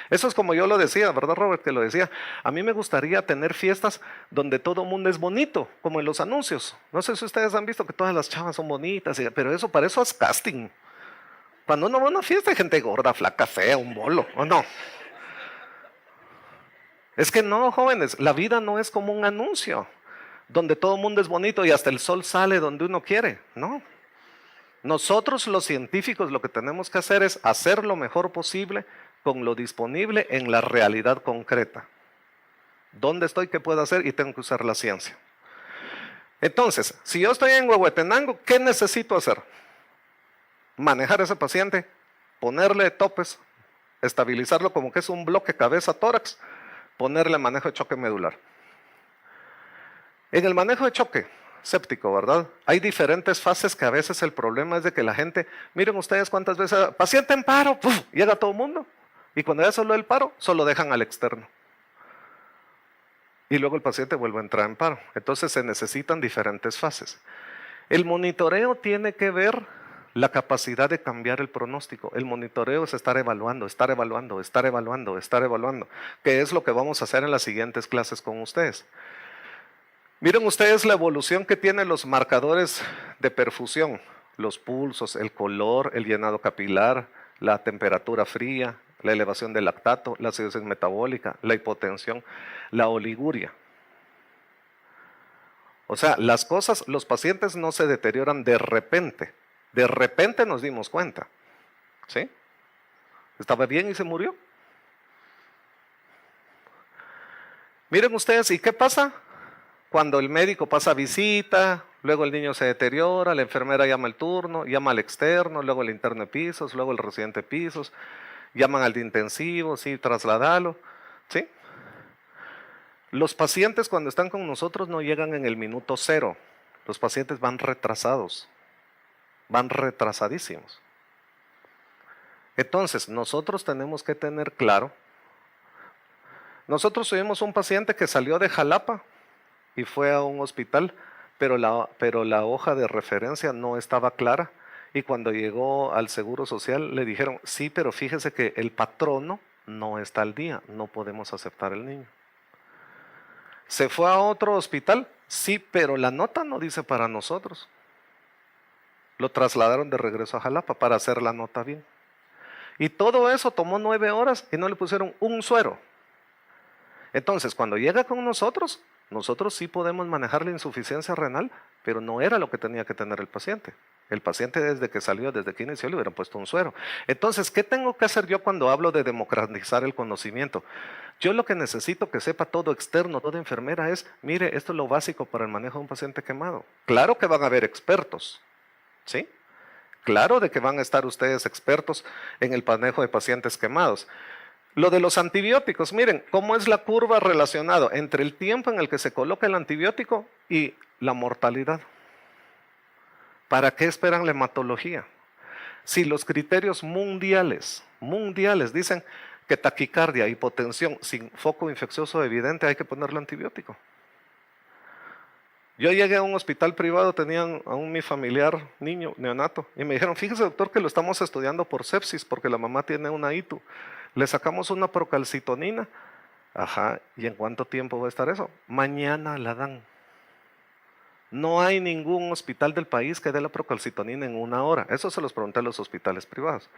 Eso es como yo lo decía, ¿verdad, Robert? Que lo decía. A mí me gustaría tener fiestas donde todo el mundo es bonito, como en los anuncios. No sé si ustedes han visto que todas las chavas son bonitas, pero eso para eso es casting. Cuando uno va a una fiesta hay gente gorda, flaca, fea, un bolo, ¿o no? Es que no, jóvenes, la vida no es como un anuncio, donde todo el mundo es bonito y hasta el sol sale donde uno quiere, no. Nosotros los científicos lo que tenemos que hacer es hacer lo mejor posible con lo disponible en la realidad concreta. ¿Dónde estoy? ¿Qué puedo hacer? Y tengo que usar la ciencia. Entonces, si yo estoy en Huehuetenango, ¿qué necesito hacer? Manejar a ese paciente, ponerle topes, estabilizarlo como que es un bloque cabeza-tórax, ponerle manejo de choque medular. En el manejo de choque séptico, ¿verdad? Hay diferentes fases que a veces el problema es de que la gente, miren ustedes cuántas veces, paciente en paro, ¡puf!, llega todo el mundo. Y cuando ya solo el paro, solo dejan al externo. Y luego el paciente vuelve a entrar en paro. Entonces se necesitan diferentes fases. El monitoreo tiene que ver la capacidad de cambiar el pronóstico. El monitoreo es estar evaluando, estar evaluando, estar evaluando, estar evaluando, que es lo que vamos a hacer en las siguientes clases con ustedes. Miren ustedes la evolución que tienen los marcadores de perfusión, los pulsos, el color, el llenado capilar, la temperatura fría, la elevación del lactato, la acidosis metabólica, la hipotensión, la oliguria. O sea, las cosas, los pacientes no se deterioran de repente nos dimos cuenta, ¿sí? Estaba bien y se murió. Miren ustedes, ¿y qué pasa? Cuando el médico pasa visita, luego el niño se deteriora, la enfermera llama el turno, llama al externo, luego el interno de pisos, luego el residente de pisos, llaman al de intensivo, sí, trasladalo, ¿sí? Los pacientes cuando están con nosotros no llegan en el minuto 0, Los pacientes van retrasados, van retrasadísimos. Entonces, nosotros tenemos que tener claro, nosotros tuvimos un paciente que salió de Jalapa y fue a un hospital, pero la hoja de referencia no estaba clara, y cuando llegó al Seguro Social le dijeron, sí, pero fíjese que el patrono no está al día, no podemos aceptar el niño. Se fue a otro hospital, sí, pero la nota no dice para nosotros. Lo trasladaron de regreso a Jalapa para hacer la nota bien. Y todo eso tomó 9 horas y no le pusieron un suero. Entonces, cuando llega con nosotros sí podemos manejar la insuficiencia renal, pero no era lo que tenía que tener el paciente. El paciente desde que salió, desde que inició, le hubieran puesto un suero. Entonces, ¿qué tengo que hacer yo cuando hablo de democratizar el conocimiento? Yo lo que necesito que sepa todo externo, toda enfermera es, mire, esto es lo básico para el manejo de un paciente quemado. Claro que van a haber expertos, ¿sí? Claro de que van a estar ustedes expertos en el manejo de pacientes quemados. Lo de los antibióticos, miren, cómo es la curva relacionada entre el tiempo en el que se coloca el antibiótico y la mortalidad. ¿Para qué esperan la hematología? Si los criterios mundiales dicen que taquicardia, hipotensión sin foco infeccioso evidente hay que ponerle antibiótico. Yo llegué a un hospital privado, tenían a mi familiar niño, neonato, y me dijeron, fíjese doctor que lo estamos estudiando por sepsis, porque la mamá tiene una ITU. Le sacamos una procalcitonina. Ajá, ¿y en cuánto tiempo va a estar eso? Mañana la dan. No hay ningún hospital del país que dé la procalcitonina en 1 hora. Eso se los pregunté a los hospitales privados.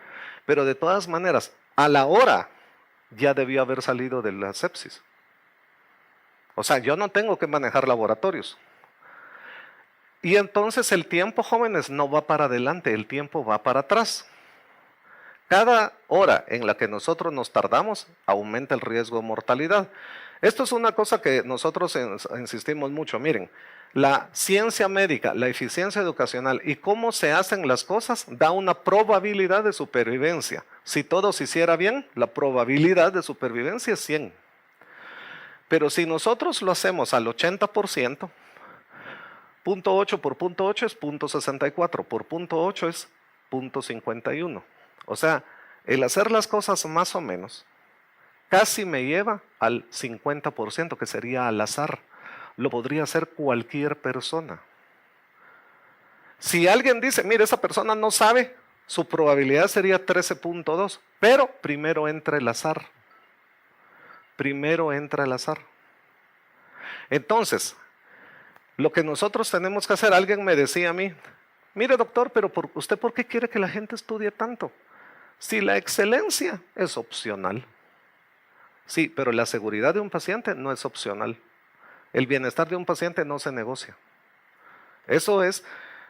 Pero de todas maneras, a la hora ya debió haber salido de la sepsis. O sea, yo no tengo que manejar laboratorios. Y entonces el tiempo, jóvenes, no va para adelante, el tiempo va para atrás. Cada hora en la que nosotros nos tardamos, aumenta el riesgo de mortalidad. Esto es una cosa que nosotros insistimos mucho. Miren, la ciencia médica, la eficiencia educacional y cómo se hacen las cosas da una probabilidad de supervivencia. Si todo se hiciera bien, la probabilidad de supervivencia es 100. Pero si nosotros lo hacemos al 80%, 0.8 por 0.8 es 0.64, por 0.8 es 0.51. O sea, el hacer las cosas más o menos casi me lleva al 50%, que sería al azar. Lo podría hacer cualquier persona. Si alguien dice, mire, esa persona no sabe, su probabilidad sería 13.2, pero primero entra el azar. Primero entra el azar. Entonces, lo que nosotros tenemos que hacer, alguien me decía a mí, mire doctor, pero ¿usted por qué quiere que la gente estudie tanto? Si la excelencia es opcional. Sí, pero la seguridad de un paciente no es opcional. El bienestar de un paciente no se negocia. Eso es,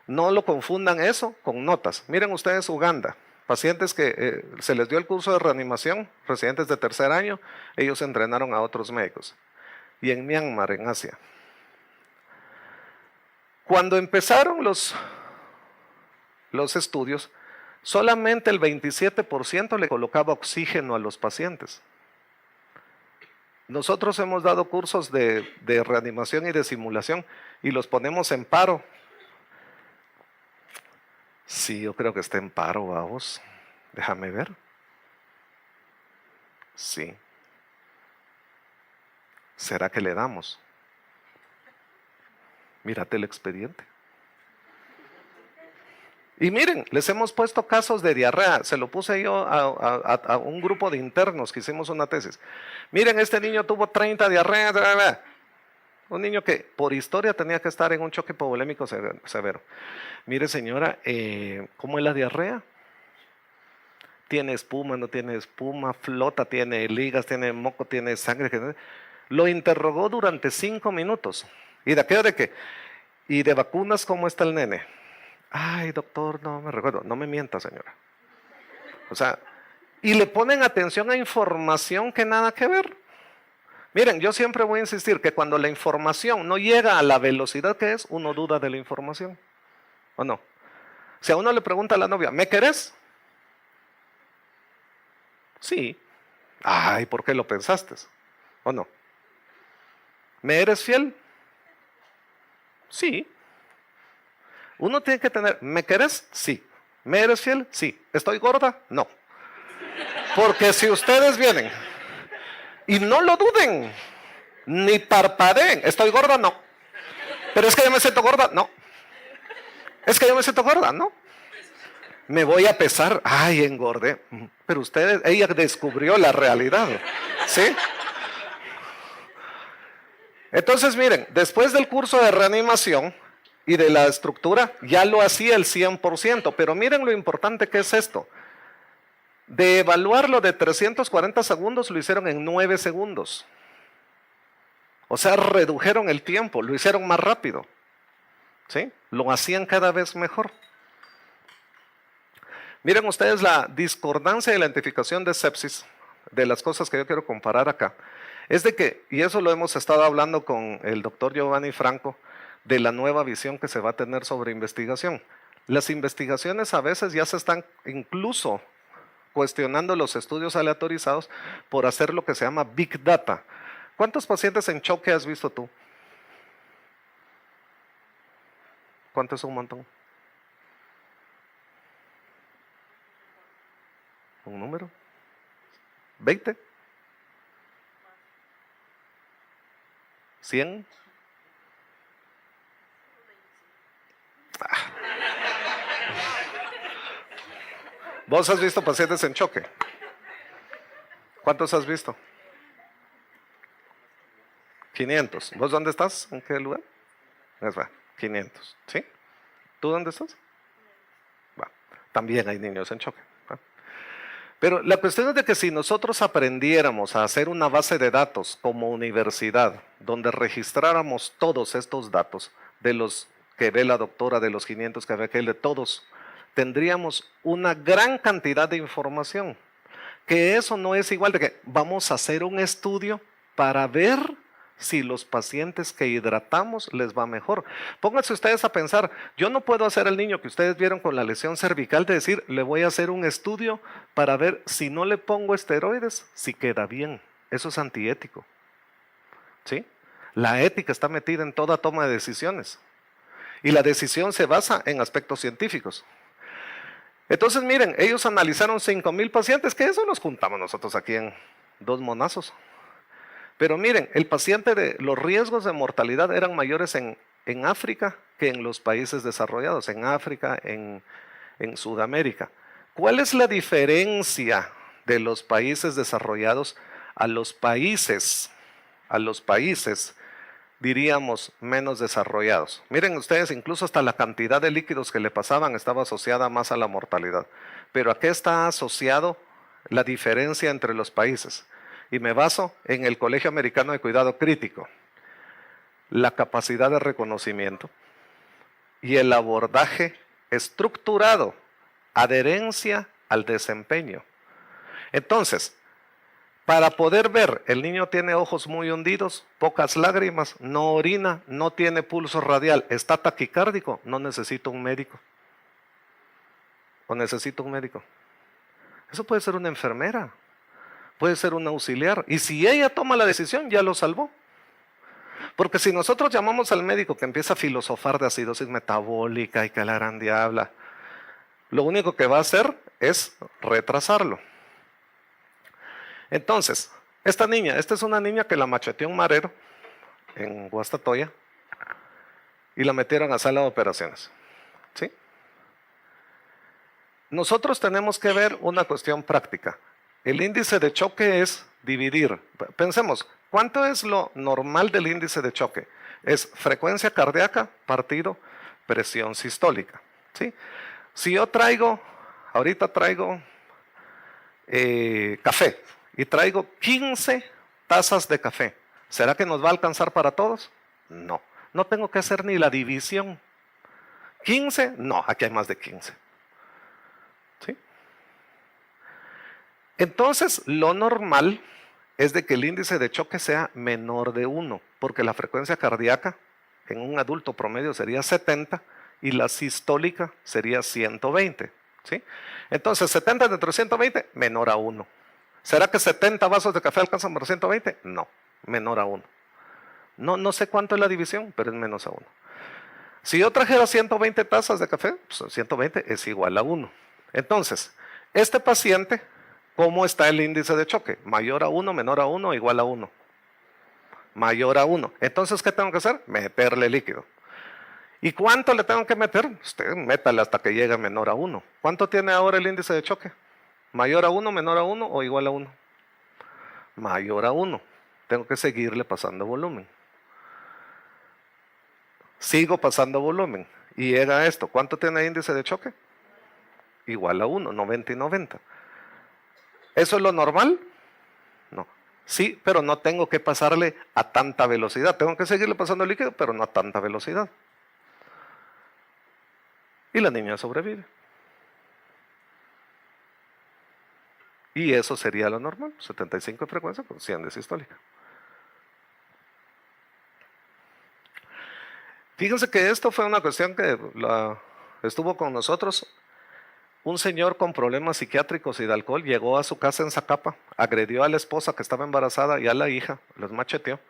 no lo confundan eso con notas. Miren ustedes Uganda, pacientes que se les dio el curso de reanimación, residentes de 3er año, ellos entrenaron a otros médicos. Y en Myanmar, en Asia. Cuando empezaron los estudios, solamente el 27% le colocaba oxígeno a los pacientes. Nosotros hemos dado cursos de reanimación y de simulación y los ponemos en paro. Sí, yo creo que está en paro, vamos. Déjame ver. Sí. ¿Será que le damos? Mírate el expediente. Y miren, les hemos puesto casos de diarrea. Se lo puse yo a un grupo de internos que hicimos una tesis. Miren, este niño tuvo 30 diarreas. Un niño que por historia tenía que estar en un choque hipovolémico severo. Mire señora, ¿cómo es la diarrea? Tiene espuma, no tiene espuma, flota, tiene ligas, tiene moco, tiene sangre. Lo interrogó durante 5 minutos. ¿Y de aquello de qué? ¿Y de vacunas cómo está el nene? Ay, doctor, no me recuerdo. No me mienta, señora. O sea, y le ponen atención a información que nada que ver. Miren, yo siempre voy a insistir que cuando la información no llega a la velocidad que es, uno duda de la información. ¿O no? Si a uno le pregunta a la novia, ¿me querés? Sí. Ay, ¿por qué lo pensaste? ¿O no? ¿Me eres fiel? Sí. Uno tiene que tener, ¿me querés? Sí. ¿Me eres fiel? Sí. ¿Estoy gorda? No. Porque si ustedes vienen y no lo duden, ni parpadeen, ¿estoy gorda? No. Pero es que yo me siento gorda, no. Es que yo me siento gorda, no. Me voy a pesar, ay, engordé. Pero ella descubrió la realidad, ¿sí? Entonces, miren, después del curso de reanimación y de la estructura, ya lo hacía el 100%, pero miren lo importante que es esto. De evaluarlo de 340 segundos, lo hicieron en 9 segundos. O sea, redujeron el tiempo, lo hicieron más rápido, ¿sí? Lo hacían cada vez mejor. Miren ustedes la discordancia de la identificación de sepsis, de las cosas que yo quiero comparar acá, es de que, y eso lo hemos estado hablando con el doctor Giovanni Franco, de la nueva visión que se va a tener sobre investigación. Las investigaciones a veces ya se están incluso cuestionando los estudios aleatorizados por hacer lo que se llama Big Data. ¿Cuántos pacientes en choque has visto tú? ¿Cuánto es un montón? ¿Un número? ¿20? ¿100? ¿Vos has visto pacientes en choque? ¿Cuántos has visto? 500. ¿Vos dónde estás? ¿En qué lugar? 500. ¿Sí? ¿Tú dónde estás? Va. También hay niños en choque. ¿Va? Pero la cuestión es de que si nosotros aprendiéramos a hacer una base de datos como universidad, donde registráramos todos estos datos, de los que ve la doctora, de los 500 que ve aquel, de todos, tendríamos una gran cantidad de información. Que eso no es igual de que vamos a hacer un estudio para ver si los pacientes que hidratamos les va mejor. Pónganse ustedes a pensar, yo no puedo hacer al niño que ustedes vieron con la lesión cervical de decir, le voy a hacer un estudio para ver si no le pongo esteroides, si queda bien. Eso es antiético. ¿Sí? La ética está metida en toda toma de decisiones. Y la decisión se basa en aspectos científicos. Entonces, miren, ellos analizaron 5,000 pacientes, que eso los juntamos nosotros aquí en 2 monazos. Pero miren, los riesgos de mortalidad eran mayores en África que en los países desarrollados, en África, en Sudamérica. ¿Cuál es la diferencia de los países desarrollados a los países, diríamos, menos desarrollados? Miren ustedes, incluso hasta la cantidad de líquidos que le pasaban estaba asociada más a la mortalidad. Pero ¿a qué está asociado la diferencia entre los países? Y me baso en el Colegio Americano de Cuidado Crítico. La capacidad de reconocimiento y el abordaje estructurado, adherencia al desempeño. Entonces, para poder ver, el niño tiene ojos muy hundidos, pocas lágrimas, no orina, no tiene pulso radial, está taquicárdico, no necesito un médico. ¿O necesito un médico? Eso puede ser una enfermera. Puede ser un auxiliar. Y si ella toma la decisión, ya lo salvó. Porque si nosotros llamamos al médico que empieza a filosofar de acidosis metabólica y que la gran diabla, lo único que va a hacer es retrasarlo. Entonces, esta es una niña que la macheteó un marero en Guastatoya y la metieron a sala de operaciones. ¿Sí? Nosotros tenemos que ver una cuestión práctica. El índice de choque es dividir. Pensemos, ¿cuánto es lo normal del índice de choque? Es frecuencia cardíaca partido presión sistólica. ¿Sí? Si yo ahorita traigo café y traigo 15 tazas de café, ¿será que nos va a alcanzar para todos? No, no tengo que hacer ni la división. ¿15? No, aquí hay más de 15. ¿Sí? Entonces, lo normal es de que el índice de choque sea menor de 1, porque la frecuencia cardíaca en un adulto promedio sería 70 y la sistólica sería 120. ¿Sí? Entonces, 70 dentro de 120, menor a 1. ¿Será que 70 vasos de café alcanzan por 120? No, menor a 1. No sé cuánto es la división, pero es menos a 1. Si yo trajera 120 tazas de café, pues 120 es igual a 1. Entonces, este paciente, ¿cómo está el índice de choque? Mayor a 1, menor a 1, igual a 1. Mayor a 1. Entonces, ¿qué tengo que hacer? Meterle líquido. ¿Y cuánto le tengo que meter? Usted métale hasta que llegue menor a 1. ¿Cuánto tiene ahora el índice de choque? ¿Mayor a 1, menor a 1 o igual a 1? Mayor a 1. Tengo que seguirle pasando volumen. Sigo pasando volumen y llega esto. ¿Cuánto tiene índice de choque? Igual a 1, 90 y 90. ¿Eso es lo normal? No. Sí, pero no tengo que pasarle a tanta velocidad. Tengo que seguirle pasando líquido, pero no a tanta velocidad. Y la niña sobrevive. Y eso sería lo normal, 75 de frecuencia con 100 de sistólica. Fíjense que esto fue una cuestión que estuvo con nosotros. Un señor con problemas psiquiátricos y de alcohol llegó a su casa en Zacapa, agredió a la esposa que estaba embarazada y a la hija, los macheteó.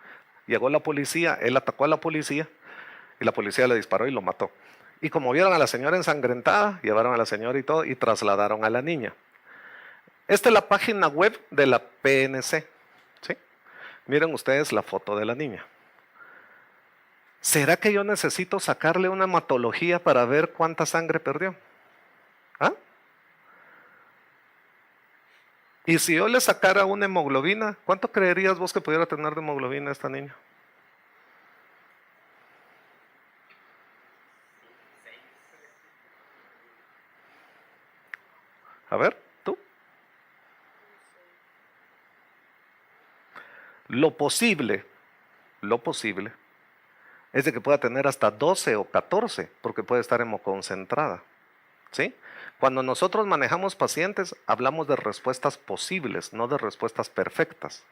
Llegó la policía, él atacó a la policía y la policía le disparó y lo mató. Y como vieron a la señora ensangrentada, llevaron a la señora y todo y trasladaron a la niña. Esta es la página web de la PNC. ¿Sí? Miren ustedes la foto de la niña. ¿Será que yo necesito sacarle una hematología para ver cuánta sangre perdió? ¿Ah? Y si yo le sacara una hemoglobina, ¿cuánto creerías vos que pudiera tener de hemoglobina esta niña? A ver, tú. Lo posible es de que pueda tener hasta 12 o 14, porque puede estar hemoconcentrada. ¿Sí? Cuando nosotros manejamos pacientes, hablamos de respuestas posibles, no de respuestas perfectas.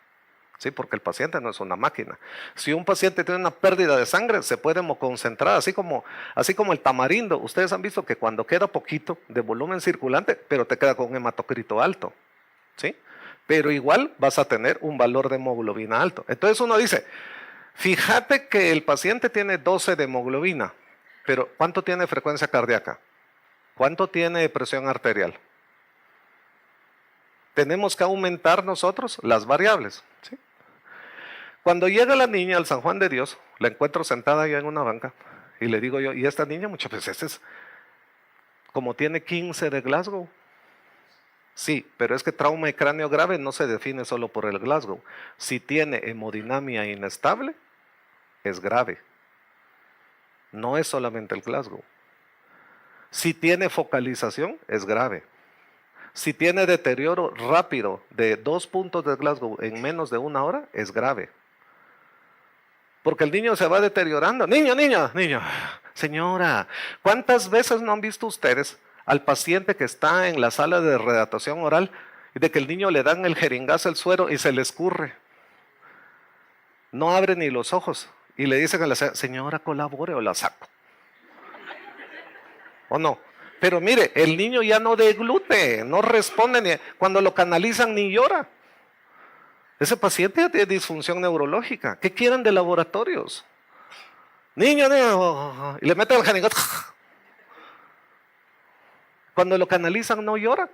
¿Sí? Porque el paciente no es una máquina. Si un paciente tiene una pérdida de sangre, se puede hemoconcentrar, así como el tamarindo. Ustedes han visto que cuando queda poquito de volumen circulante, pero te queda con un hematocrito alto. ¿Sí? Pero igual vas a tener un valor de hemoglobina alto. Entonces uno dice, fíjate que el paciente tiene 12 de hemoglobina, pero ¿cuánto tiene frecuencia cardíaca? ¿Cuánto tiene presión arterial? Tenemos que aumentar nosotros las variables. ¿Sí? Cuando llega la niña al San Juan de Dios, la encuentro sentada ya en una banca y le digo yo, ¿y esta niña muchas veces como tiene 15 de Glasgow? Sí, pero es que trauma de cráneo grave no se define solo por el Glasgow. Si tiene hemodinamia inestable, es grave. No es solamente el Glasgow. Si tiene focalización, es grave. Si tiene deterioro rápido de 2 puntos de Glasgow en menos de 1 hora, es grave. Porque el niño se va deteriorando. Niño. Señora, ¿cuántas veces no han visto ustedes al paciente que está en la sala de redactación oral y de que el niño le dan el jeringazo, el suero y se le escurre? No abre ni los ojos y le dicen a la señora, colabore o la saco. ¿O no? Pero mire, el niño ya no deglute, no responde, ni cuando lo canalizan ni llora. Ese paciente tiene disfunción neurológica. ¿Qué quieren de laboratorios? Niño, y le meten el jeringazo. Cuando lo canalizan no llora.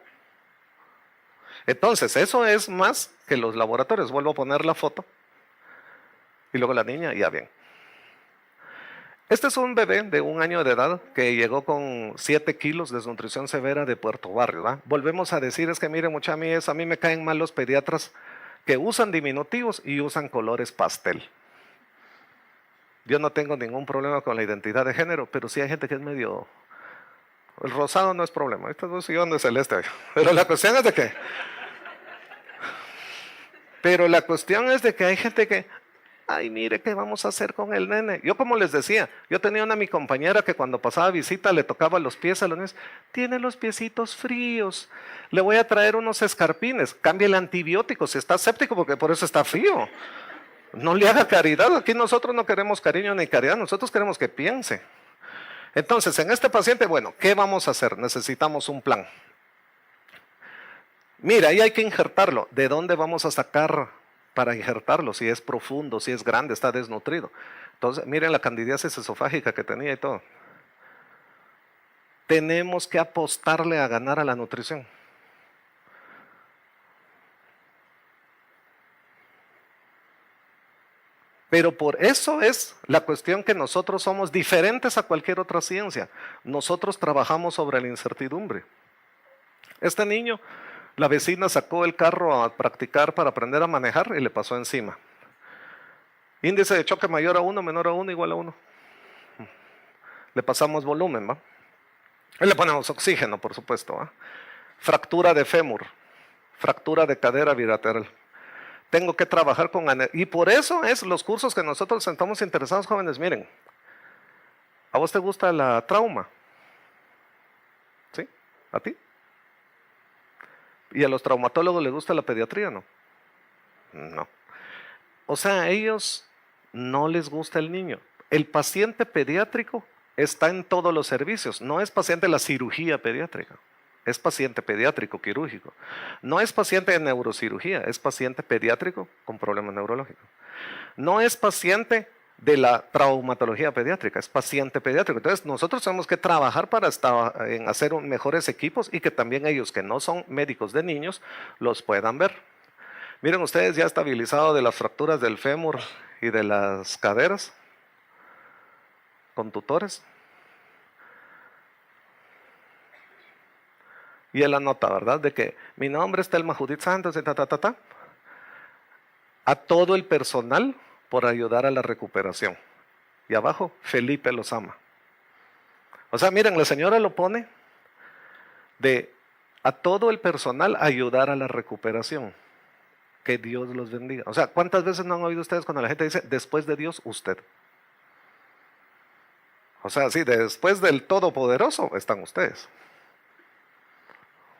Entonces, eso es más que los laboratorios. Vuelvo a poner la foto. Y luego la niña, ya bien. Este es un bebé de 1 año de edad que llegó con 7 kilos de desnutrición severa de Puerto Barrio. ¿Va? Volvemos a decir, es que mire mucha, a mí me caen mal los pediatras que usan diminutivos y usan colores pastel. Yo no tengo ningún problema con la identidad de género, pero sí hay gente que es medio... El rosado no es problema, estos dos sillones de celeste. Pero la cuestión es de que... hay gente que... Ay, mire, ¿qué vamos a hacer con el nene? Yo como les decía, yo tenía mi compañera que cuando pasaba visita le tocaba los pies a los niños. Tiene los piecitos fríos. Le voy a traer unos escarpines. Cámbiale antibióticos si está séptico porque por eso está frío. No le haga caridad. Aquí nosotros no queremos cariño ni caridad. Nosotros queremos que piense. Entonces, en este paciente, bueno, ¿qué vamos a hacer? Necesitamos un plan. Mira, ahí hay que injertarlo. ¿De dónde vamos a sacar para injertarlo? Si es profundo, si es grande, está desnutrido. Entonces, miren la candidiasis esofágica que tenía y todo. tenemos que apostarle a ganar a la nutrición. Pero por eso es la cuestión que nosotros somos diferentes a cualquier otra ciencia. Nosotros trabajamos sobre la incertidumbre. Este niño, la vecina sacó el carro a practicar para aprender a manejar y le pasó encima. Índice de choque mayor a 1, menor a 1, igual a 1. Le pasamos volumen, ¿va? Y le ponemos oxígeno, por supuesto, ¿va? Fractura de fémur, fractura de cadera bilateral. Tengo que trabajar con... Y por eso es los cursos que nosotros estamos interesados, jóvenes. Miren, ¿a vos te gusta la trauma? ¿Sí? ¿A ti? ¿Y a los traumatólogos les gusta la pediatría, no? No. O sea, a ellos no les gusta el niño. El paciente pediátrico está en todos los servicios. No es paciente de la cirugía pediátrica. Es paciente pediátrico quirúrgico. No es paciente de neurocirugía, es paciente pediátrico con problemas neurológicos. No es paciente de la traumatología pediátrica, es paciente pediátrico. Entonces nosotros tenemos que trabajar para en hacer mejores equipos y que también ellos que no son médicos de niños los puedan ver. Miren ustedes ya estabilizado de las fracturas del fémur y de las caderas con tutores. Y él anota, ¿verdad? De que mi nombre es Telma Judith Santos y a todo el personal por ayudar a la recuperación. Y abajo, Felipe los ama. O sea, miren, la señora lo pone de a todo el personal ayudar a la recuperación. Que Dios los bendiga. O sea, ¿cuántas veces no han oído ustedes cuando la gente dice, después de Dios, usted? O sea, sí, después del Todopoderoso están ustedes.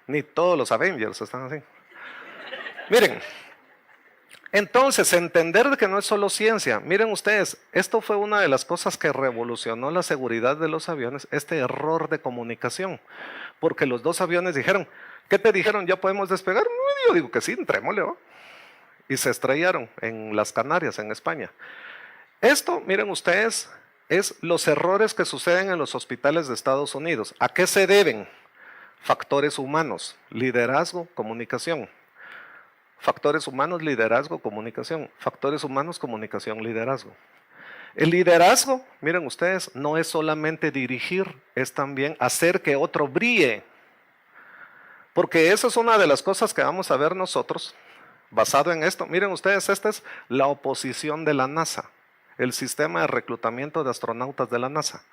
Ni todos los Avengers están así. Miren, entonces entender que no es solo ciencia. Miren ustedes, esto fue una de las cosas que revolucionó la seguridad de los aviones, este error de comunicación. Porque los dos aviones dijeron, ¿qué te dijeron? ¿Ya podemos despegar? Yo digo que sí, entrémosle, ¿va? Y se estrellaron en las Canarias, en España. Esto, miren ustedes, es los errores que suceden en los hospitales de Estados Unidos. ¿A qué se deben? Factores humanos, liderazgo, comunicación. Factores humanos, liderazgo, comunicación. Factores humanos, comunicación, liderazgo. El liderazgo, miren ustedes, no es solamente dirigir, es también hacer que otro brille. Porque eso es una de las cosas que vamos a ver nosotros, basado en esto. Miren ustedes, esta es la oposición de la NASA, el sistema de reclutamiento de astronautas de la NASA.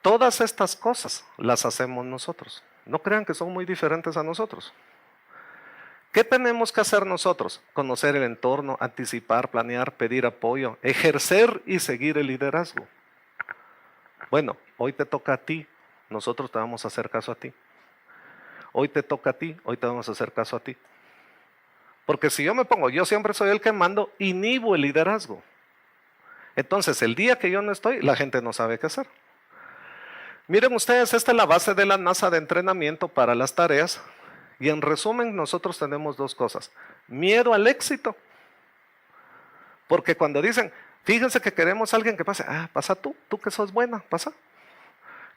Todas estas cosas las hacemos nosotros. No crean que son muy diferentes a nosotros. ¿Qué tenemos que hacer nosotros? Conocer el entorno, anticipar, planear, pedir apoyo, ejercer y seguir el liderazgo. Bueno, hoy te toca a ti, nosotros te vamos a hacer caso a ti. Hoy te toca a ti, hoy te vamos a hacer caso a ti. Porque si yo me pongo, yo siempre soy el que mando, inhibo el liderazgo. Entonces, el día que yo no estoy, la gente no sabe qué hacer. Miren ustedes, esta es la base de la NASA de entrenamiento para las tareas. Y en resumen, nosotros tenemos dos cosas. Miedo al éxito. Porque cuando dicen, fíjense que queremos a alguien que pase, pasa tú que sos buena, pasa.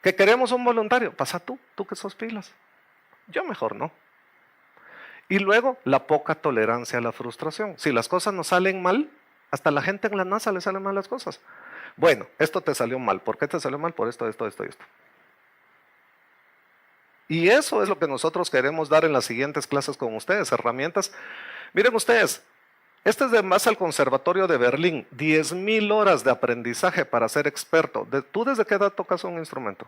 Que queremos un voluntario, pasa tú que sos pilas. Yo mejor no. Y luego, la poca tolerancia a la frustración. Si las cosas nos salen mal, hasta la gente en la NASA le salen mal las cosas. Bueno, esto te salió mal. ¿Por qué te salió mal? Por esto, esto, esto y esto. Y eso es lo que nosotros queremos dar en las siguientes clases con ustedes, herramientas. Miren ustedes, este es de más al Conservatorio de Berlín, 10,000 horas de aprendizaje para ser experto. ¿Tú desde qué edad tocas un instrumento?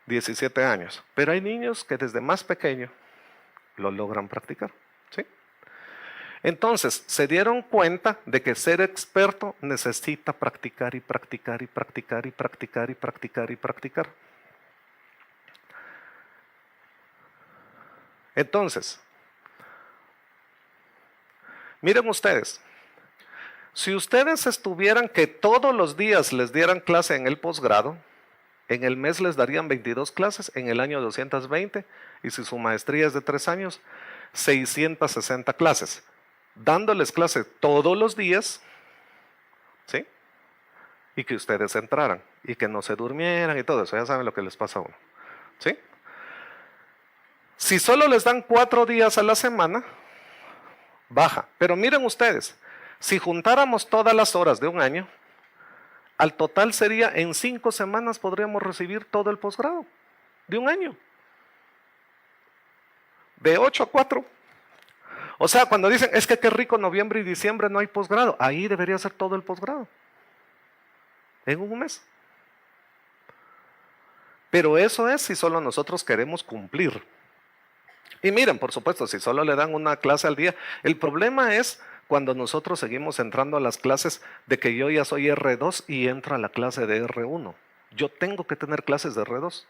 17 años. Pero hay niños que desde más pequeño lo logran practicar, ¿sí? Entonces, se dieron cuenta de que ser experto necesita practicar y practicar y practicar y practicar y practicar y practicar. Entonces, miren ustedes, si ustedes estuvieran que todos los días les dieran clase en el posgrado, en el mes les darían 22 clases, en el año 220, y si su maestría es de 3 años, 660 clases. Dándoles clase todos los días, ¿sí? y que ustedes entraran y que no se durmieran y todo eso. Ya saben lo que les pasa a uno. ¿Sí? Si solo les dan 4 días a la semana, baja. Pero miren ustedes, si juntáramos todas las horas de un año, al total sería en 5 semanas podríamos recibir todo el posgrado de un año. De 8 a 4. O sea, cuando dicen, es que qué rico noviembre y diciembre no hay posgrado, ahí debería ser todo el posgrado. En un mes. Pero eso es si solo nosotros queremos cumplir. Y miren, por supuesto, si solo le dan una clase al día, el problema es cuando nosotros seguimos entrando a las clases de que yo ya soy R2 y entro a la clase de R1. Yo tengo que tener clases de R2.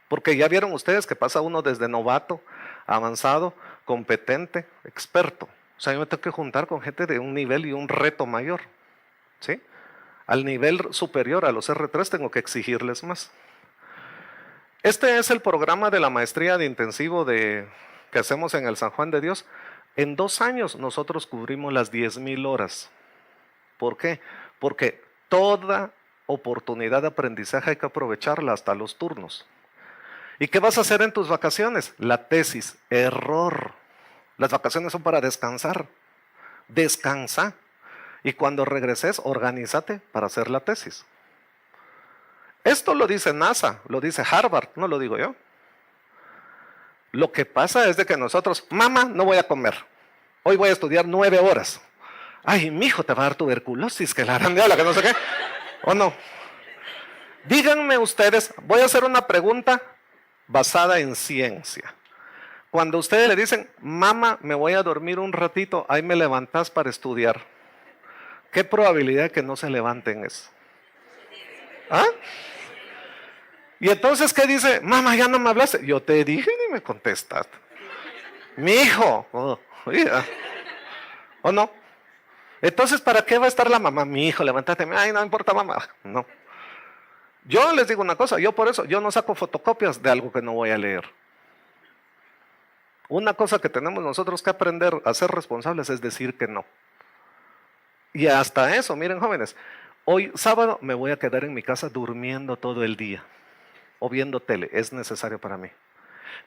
Porque ya vieron ustedes que pasa uno desde novato, avanzado, competente, experto. O sea, yo me tengo que juntar con gente de un nivel y un reto mayor. ¿Sí? Al nivel superior, a los R3, tengo que exigirles más. Este es el programa de la maestría de intensivo que hacemos en el San Juan de Dios. En 2 años nosotros cubrimos las 10,000 horas. ¿Por qué? Porque toda oportunidad de aprendizaje hay que aprovecharla hasta los turnos. ¿Y qué vas a hacer en tus vacaciones? La tesis. Error. Las vacaciones son para descansar. Descansa. Y cuando regreses, organízate para hacer la tesis. Esto lo dice NASA, lo dice Harvard, no lo digo yo. Lo que pasa es de que nosotros, mamá, no voy a comer. Hoy voy a estudiar 9 horas. Ay, mi hijo te va a dar tuberculosis, que la grandiola, que no sé qué. ¿O no? Díganme ustedes, voy a hacer una pregunta basada en ciencia. Cuando ustedes le dicen, mamá, me voy a dormir un ratito, ahí me levantás para estudiar. ¿Qué probabilidad de que no se levanten es? ¿Ah? Y entonces, ¿qué dice? Mamá, ya no me hablaste. Yo te dije ni me contestaste. Mi hijo. ¿O no? Entonces, ¿para qué va a estar la mamá? Mi hijo, levántate. Ay, no importa, mamá. No. Yo les digo una cosa, yo por eso, yo no saco fotocopias de algo que no voy a leer. Una cosa que tenemos nosotros que aprender a ser responsables es decir que no. Y hasta eso, miren jóvenes, hoy sábado me voy a quedar en mi casa durmiendo todo el día o viendo tele, es necesario para mí.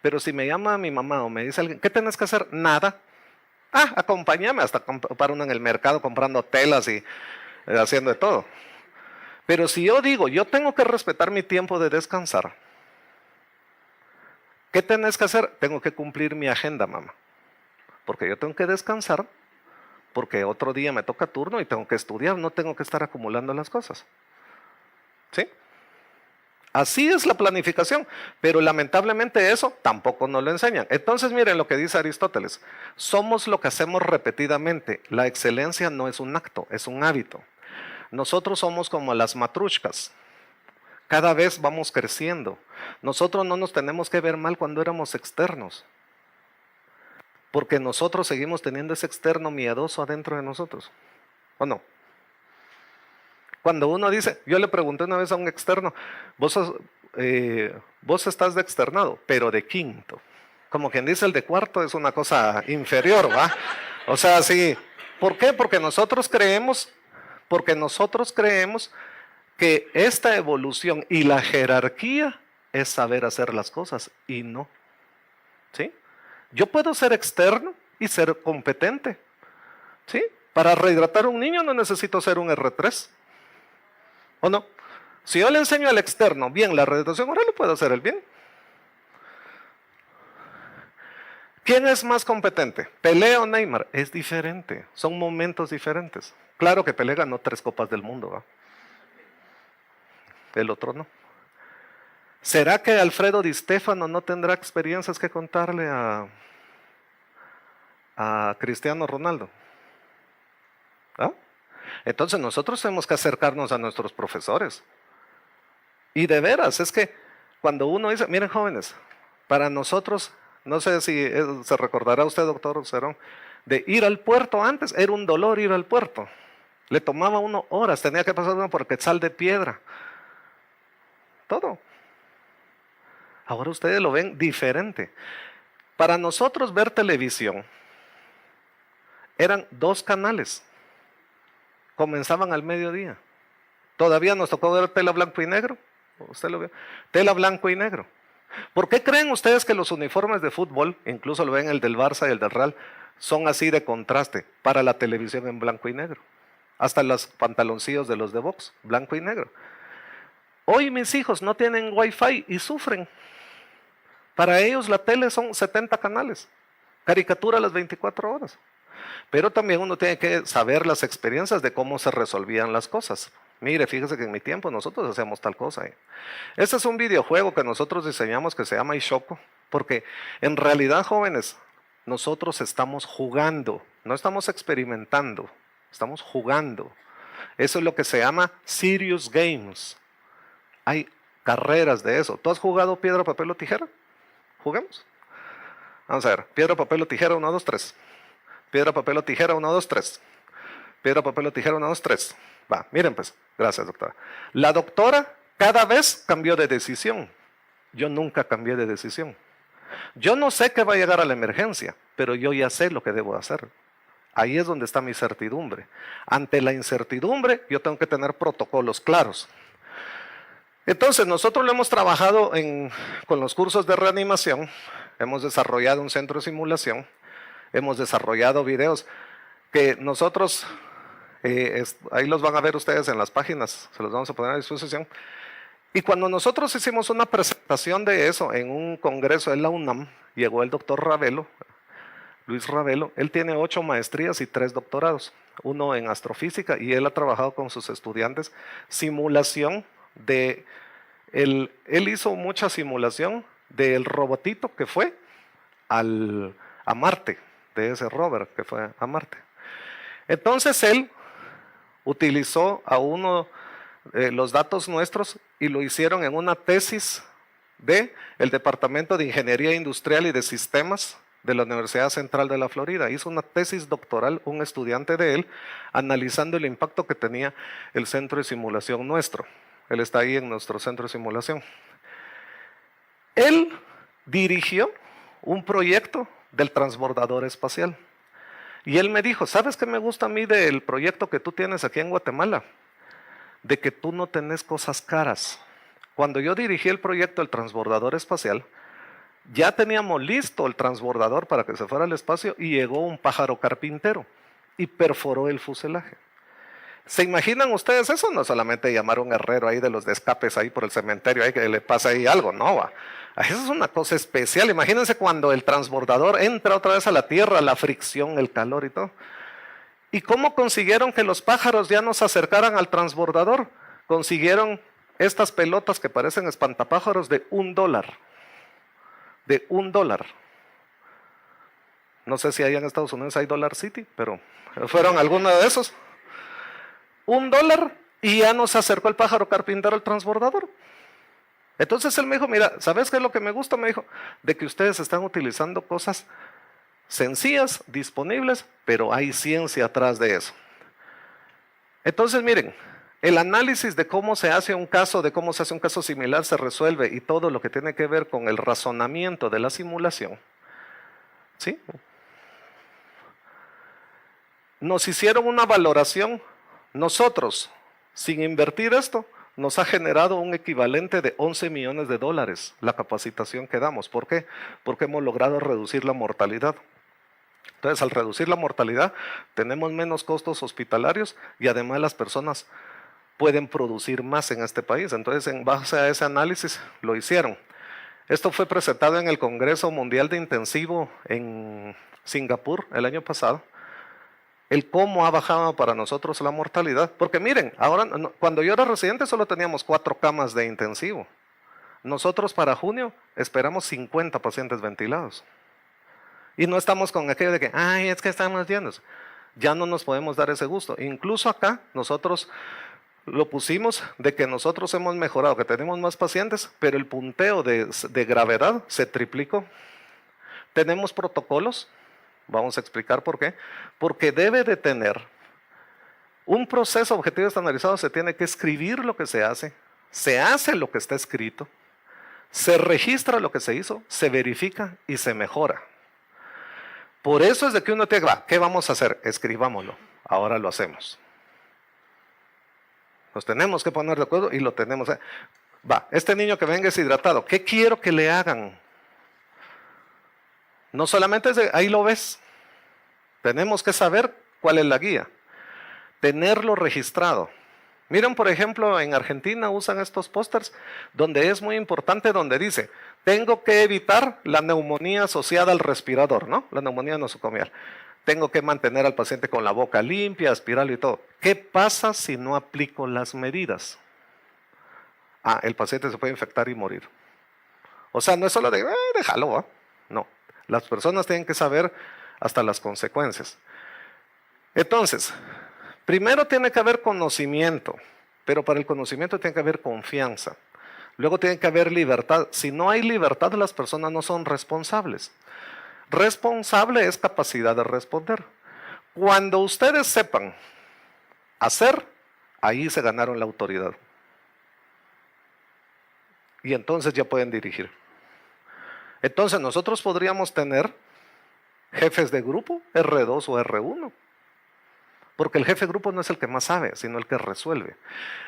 Pero si me llama mi mamá o me dice alguien, ¿qué tenés que hacer? Nada. Ah, acompáñame hasta para uno en el mercado comprando telas y haciendo de todo. Pero si yo digo, yo tengo que respetar mi tiempo de descansar, ¿qué tenés que hacer? Tengo que cumplir mi agenda, mamá. Porque yo tengo que descansar, porque otro día me toca turno y tengo que estudiar, no tengo que estar acumulando las cosas. ¿Sí? Así es la planificación, pero lamentablemente eso tampoco nos lo enseñan. Entonces miren lo que dice Aristóteles, somos lo que hacemos repetidamente, la excelencia no es un acto, es un hábito. Nosotros somos como las matrushkas, cada vez vamos creciendo. Nosotros no nos tenemos que ver mal cuando éramos externos, porque nosotros seguimos teniendo ese externo miedoso adentro de nosotros, ¿o no? Cuando uno dice, yo le pregunté una vez a un externo, vos estás de externado, pero de quinto. Como quien dice, el de cuarto es una cosa inferior, ¿va? O sea, sí. ¿Por qué? Porque nosotros creemos que esta evolución y la jerarquía es saber hacer las cosas y no. ¿Sí? Yo puedo ser externo y ser competente. ¿Sí? Para rehidratar a un niño no necesito ser un R3. ¿O no? Si yo le enseño al externo bien la rehidratación, ahora lo puedo hacer el bien. ¿Quién es más competente? ¿Pelé o Neymar? Es diferente, son momentos diferentes. Claro que Pelé ganó 3 copas del mundo, ¿va? El otro no. ¿Será que Alfredo Di Stéfano no tendrá experiencias que contarle a Cristiano Ronaldo? ¿Ah? Entonces nosotros tenemos que acercarnos a nuestros profesores. Y de veras, es que cuando uno dice, miren jóvenes, para nosotros, no sé si se recordará usted, doctor Cerón, de ir al puerto antes, era un dolor ir al puerto. Le tomaba uno horas, tenía que pasar uno por Quetzal de Piedra. Todo. Ahora ustedes lo ven diferente. Para nosotros ver televisión, eran 2 canales. Comenzaban al mediodía. Todavía nos tocó ver tela blanco y negro. ¿Usted lo vio? Tela blanco y negro. ¿Por qué creen ustedes que los uniformes de fútbol, incluso lo ven el del Barça y el del Real, son así de contraste para la televisión en blanco y negro? Hasta los pantaloncillos de los de box, blanco y negro. Hoy mis hijos no tienen wifi y sufren. Para ellos la tele son 70 canales, caricatura a las 24 horas. Pero también uno tiene que saber las experiencias de cómo se resolvían las cosas. Mire, fíjese que en mi tiempo nosotros hacíamos tal cosa. Este es un videojuego que nosotros diseñamos que se llama Ishoco, porque en realidad, jóvenes, nosotros estamos jugando, no estamos experimentando, estamos jugando. Eso es lo que se llama Serious Games. Hay carreras de eso. ¿Tú has jugado piedra, papel o tijera? ¿Juguemos? Vamos a ver, piedra, papel o tijera, 1, 2, 3. Piedra, papel o tijera, 1, 2, 3. Piedra, papel o tijera, 1, 2, 3. Va, miren pues. Gracias, doctora. La doctora cada vez cambió de decisión. Yo nunca cambié de decisión. Yo no sé qué va a llegar a la emergencia, pero yo ya sé lo que debo hacer. Ahí es donde está mi certidumbre. Ante la incertidumbre, yo tengo que tener protocolos claros. Entonces, nosotros lo hemos trabajado con los cursos de reanimación, hemos desarrollado un centro de simulación, hemos desarrollado videos que nosotros, ahí los van a ver ustedes en las páginas, se los vamos a poner a disposición. Y cuando nosotros hicimos una presentación de eso en un congreso de la UNAM, llegó el doctor Ravelo, Luis Ravelo, él tiene 8 maestrías y 3 doctorados, uno en astrofísica, y él ha trabajado con sus estudiantes simulación él hizo mucha simulación del robotito que fue a Marte, de ese rover que fue a Marte. Entonces él utilizó a los datos nuestros y lo hicieron en una tesis del Departamento de Ingeniería Industrial y de Sistemas de la Universidad Central de la Florida. Hizo una tesis doctoral, un estudiante de él, analizando el impacto que tenía el centro de simulación nuestro. Él está ahí en nuestro centro de simulación. Él dirigió un proyecto del transbordador espacial. Y él me dijo, ¿sabes qué me gusta a mí del proyecto que tú tienes aquí en Guatemala? De que tú no tenés cosas caras. Cuando yo dirigí el proyecto del transbordador espacial, ya teníamos listo el transbordador para que se fuera al espacio y llegó un pájaro carpintero y perforó el fuselaje. ¿Se imaginan ustedes eso? No solamente llamar a un herrero ahí de los de escapes ahí por el cementerio, ahí que le pasa ahí algo, no va. Eso es una cosa especial. Imagínense cuando el transbordador entra otra vez a la Tierra, la fricción, el calor y todo. ¿Y cómo consiguieron que los pájaros ya no se acercaran al transbordador? Consiguieron estas pelotas que parecen espantapájaros de $1. De $1. No sé si allá en Estados Unidos hay Dollar City, pero fueron algunos de esos. $1 y ya nos acercó el pájaro carpintero al transbordador. Entonces él me dijo, mira, ¿sabes qué es lo que me gusta? Me dijo, de que ustedes están utilizando cosas sencillas, disponibles, pero hay ciencia atrás de eso. Entonces miren, el análisis de cómo se hace un caso, de cómo se hace un caso similar se resuelve y todo lo que tiene que ver con el razonamiento de la simulación, ¿sí? Nos hicieron una valoración. Nosotros, sin invertir esto, nos ha generado un equivalente de $11 millones la capacitación que damos. ¿Por qué? Porque hemos logrado reducir la mortalidad. Entonces, al reducir la mortalidad, tenemos menos costos hospitalarios y además las personas pueden producir más en este país. Entonces, en base a ese análisis, lo hicieron. Esto fue presentado en el Congreso Mundial de Intensivo en Singapur el año pasado. El cómo ha bajado para nosotros la mortalidad. Porque miren, ahora cuando yo era residente solo teníamos 4 camas de intensivo. Nosotros para junio esperamos 50 pacientes ventilados. Y no estamos con aquello de que, ay, es que estamos llenos. Ya no nos podemos dar ese gusto. Incluso acá nosotros lo pusimos de que nosotros hemos mejorado, que tenemos más pacientes, pero el punteo de gravedad se triplicó. Tenemos protocolos. Vamos a explicar por qué. Porque debe de tener un proceso objetivo estandarizado, se tiene que escribir lo que se hace lo que está escrito, se registra lo que se hizo, se verifica y se mejora. Por eso es de que uno tiene, ¿qué vamos a hacer? Escribámoslo, ahora lo hacemos. Nos tenemos que poner de acuerdo y lo tenemos. Va, este niño que venga deshidratado, ¿qué quiero que le hagan? No solamente es de, ahí lo ves. Tenemos que saber cuál es la guía. Tenerlo registrado. Miren, por ejemplo, en Argentina usan estos pósters donde es muy importante, donde dice, tengo que evitar la neumonía asociada al respirador, ¿no? La neumonía nosocomial. Tengo que mantener al paciente con la boca limpia, aspirarlo y todo. ¿Qué pasa si no aplico las medidas? El paciente se puede infectar y morir. O sea, no es solo de, déjalo, ¿eh? No, las personas tienen que saber hasta las consecuencias. Entonces, primero tiene que haber conocimiento, pero para el conocimiento tiene que haber confianza. Luego tiene que haber libertad. Si no hay libertad, las personas no son responsables. Responsable es capacidad de responder. Cuando ustedes sepan hacer, ahí se ganaron la autoridad. Y entonces ya pueden dirigir. Entonces nosotros podríamos tener jefes de grupo, R2 o R1. Porque el jefe de grupo no es el que más sabe, sino el que resuelve.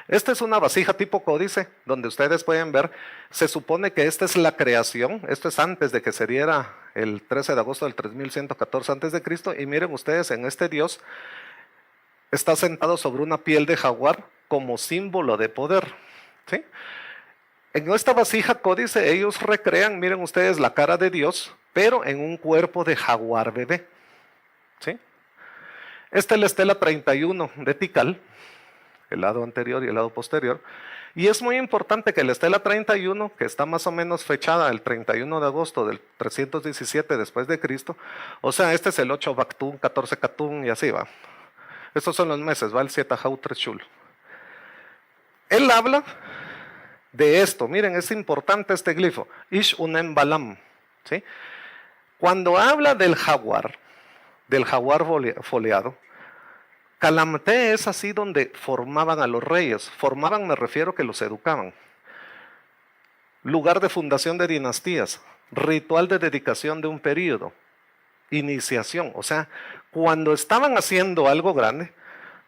Esta es una vasija tipo códice, donde ustedes pueden ver, se supone que esta es la creación, esto es antes de que se diera el 13 de agosto del 3114 antes de Cristo, y miren ustedes, en este Dios está sentado sobre una piel de jaguar como símbolo de poder, ¿sí? En esta vasija códice ellos recrean, miren ustedes, la cara de Dios, pero en un cuerpo de jaguar bebé, ¿sí? Esta es la estela 31 de Tikal, el lado anterior y el lado posterior. Y es muy importante que la estela 31, que está más o menos fechada el 31 de agosto del 317 después de Cristo, o sea, este es el 8 Bactún, 14 Catún y así va. Estos son los meses, va el 7 Treshul. Él habla de esto, miren, es importante este glifo, Ish Unem Balam, ¿sí? Cuando habla del jaguar foliado, Calamté es así donde formaban a los reyes. Formaban, me refiero que los educaban. Lugar de fundación de dinastías, ritual de dedicación de un periodo, iniciación. O sea, cuando estaban haciendo algo grande,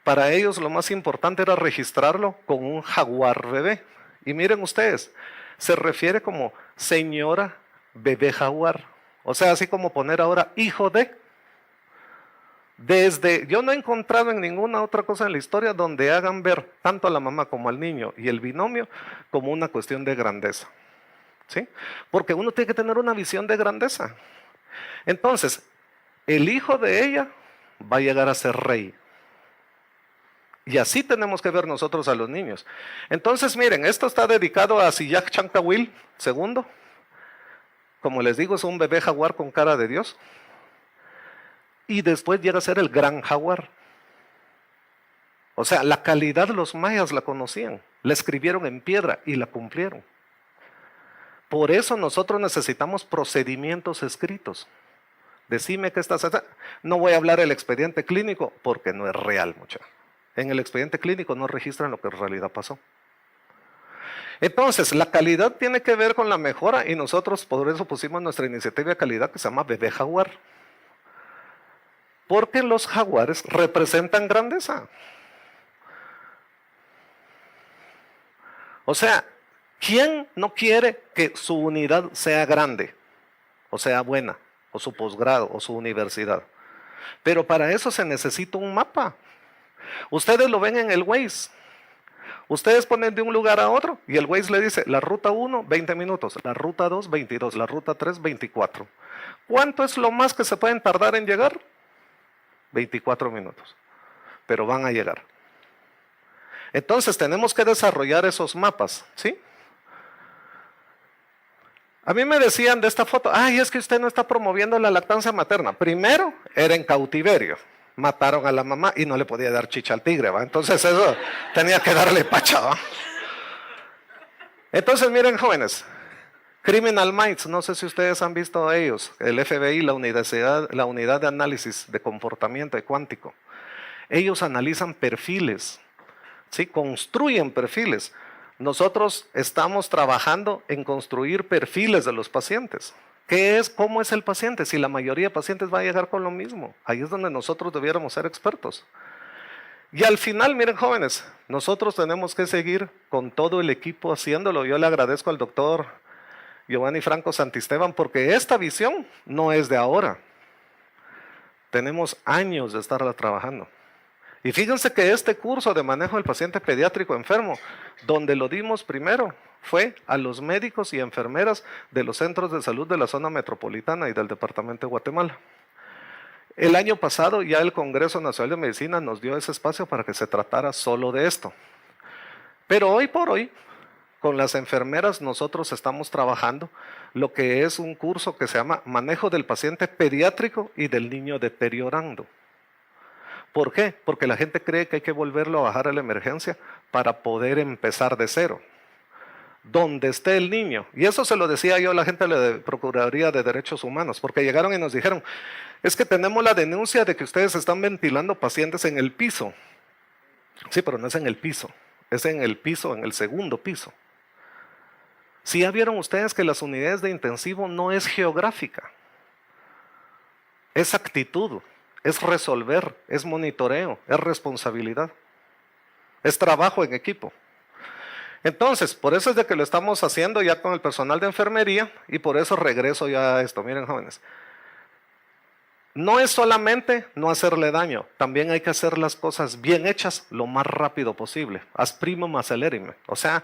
para ellos lo más importante era registrarlo con un jaguar bebé. Y miren ustedes, se refiere como señora bebé jaguar. O sea, así como poner ahora hijo de. Yo no he encontrado en ninguna otra cosa en la historia donde hagan ver tanto a la mamá como al niño y el binomio como una cuestión de grandeza, ¿sí? Porque uno tiene que tener una visión de grandeza. Entonces, el hijo de ella va a llegar a ser rey. Y así tenemos que ver nosotros a los niños. Entonces, miren, esto está dedicado a Siyak Chankawil II. Como les digo, es un bebé jaguar con cara de Dios. Y después llega a ser el gran jaguar. O sea, la calidad los mayas la conocían, la escribieron en piedra y la cumplieron. Por eso nosotros necesitamos procedimientos escritos. Decime qué estás haciendo. No voy a hablar del expediente clínico porque no es real, muchacho. En el expediente clínico no registran lo que en realidad pasó. Entonces, la calidad tiene que ver con la mejora y nosotros por eso pusimos nuestra iniciativa de calidad que se llama Bebé Jaguar. Porque los jaguares representan grandeza. O sea, ¿quién no quiere que su unidad sea grande? O sea, buena, o su posgrado, o su universidad. Pero para eso se necesita un mapa. Ustedes lo ven en el Waze. Ustedes ponen de un lugar a otro y el Waze le dice, la ruta 1, 20 minutos, la ruta 2, 22, la ruta 3, 24. ¿Cuánto es lo más que se pueden tardar en llegar? 24 minutos, pero van a llegar. Entonces tenemos que desarrollar esos mapas, ¿sí? A mí me decían de esta foto, es que usted no está promoviendo la lactancia materna. Primero, era en cautiverio, mataron a la mamá y no le podía dar chicha al tigre, ¿va? Entonces eso tenía que darle pacha, ¿va? Entonces miren jóvenes, Criminal Minds, no sé si ustedes han visto a ellos, el FBI, la unidad de análisis de comportamiento cuántico. Ellos analizan perfiles, ¿sí? Construyen perfiles. Nosotros estamos trabajando en construir perfiles de los pacientes. ¿Cómo es el paciente? Si la mayoría de pacientes va a llegar con lo mismo. Ahí es donde nosotros debiéramos ser expertos. Y al final, miren jóvenes, nosotros tenemos que seguir con todo el equipo haciéndolo. Yo le agradezco al doctor Giovanni Franco Santisteban porque esta visión no es de ahora. Tenemos años de estarla trabajando. Y fíjense que este curso de manejo del paciente pediátrico enfermo, donde lo dimos primero, fue a los médicos y enfermeras de los centros de salud de la zona metropolitana y del departamento de Guatemala. El año pasado ya el Congreso Nacional de Medicina nos dio ese espacio para que se tratara solo de esto. Pero hoy por hoy, con las enfermeras nosotros estamos trabajando lo que es un curso que se llama Manejo del Paciente Pediátrico y del Niño Deteriorando. ¿Por qué? Porque la gente cree que hay que volverlo a bajar a la emergencia para poder empezar de cero. Donde esté el niño. Y eso se lo decía yo a la gente de la Procuraduría de Derechos Humanos, porque llegaron y nos dijeron, es que tenemos la denuncia de que ustedes están ventilando pacientes en el piso. Sí, pero no es en el piso, es en el piso, en el segundo piso. Si ya vieron ustedes que las unidades de intensivo no es geográfica, es actitud, es resolver, es monitoreo, es responsabilidad, es trabajo en equipo. Entonces, por eso es de que lo estamos haciendo ya con el personal de enfermería y por eso regreso ya a esto. Miren jóvenes, no es solamente no hacerle daño, también hay que hacer las cosas bien hechas lo más rápido posible. As primum accelerime, o sea,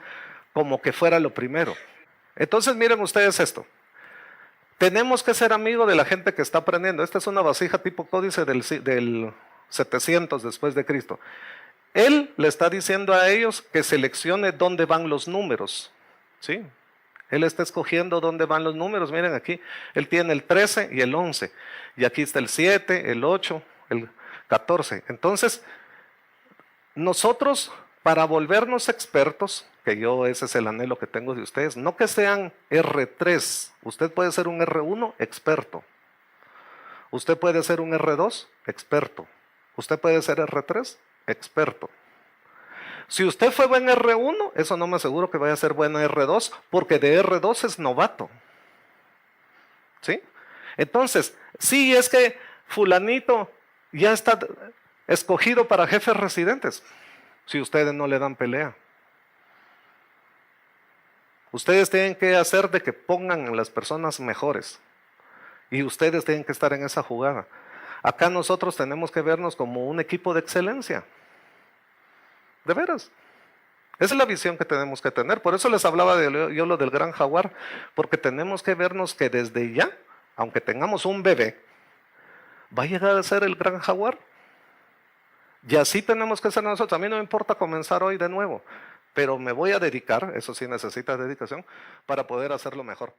como que fuera lo primero. Entonces miren ustedes esto. Tenemos que ser amigos de la gente que está aprendiendo. Esta es una vasija tipo códice del 700 después de Cristo. Él le está diciendo a ellos que seleccione dónde van los números. ¿Sí? Él está escogiendo dónde van los números. Miren aquí, él tiene el 13 y el 11. Y aquí está el 7, el 8, el 14. Entonces, nosotros, para volvernos expertos, que yo ese es el anhelo que tengo de ustedes, no que sean R3. Usted puede ser un R1 experto. Usted puede ser un R2 experto. Usted puede ser R3 experto. Si usted fue buen R1, eso no me aseguro que vaya a ser buen R2, porque de R2 es novato. ¿Sí? Entonces, sí es que fulanito ya está escogido para jefes residentes, si ustedes no le dan pelea. Ustedes tienen que hacer de que pongan a las personas mejores, y ustedes tienen que estar en esa jugada. Acá nosotros tenemos que vernos como un equipo de excelencia. De veras. Esa es la visión que tenemos que tener. Por eso les hablaba yo lo del gran jaguar, porque tenemos que vernos que desde ya, aunque tengamos un bebé, va a llegar a ser el gran jaguar. Y así tenemos que ser nosotros. A mí no me importa comenzar hoy de nuevo, pero me voy a dedicar, eso sí necesita dedicación, para poder hacerlo mejor.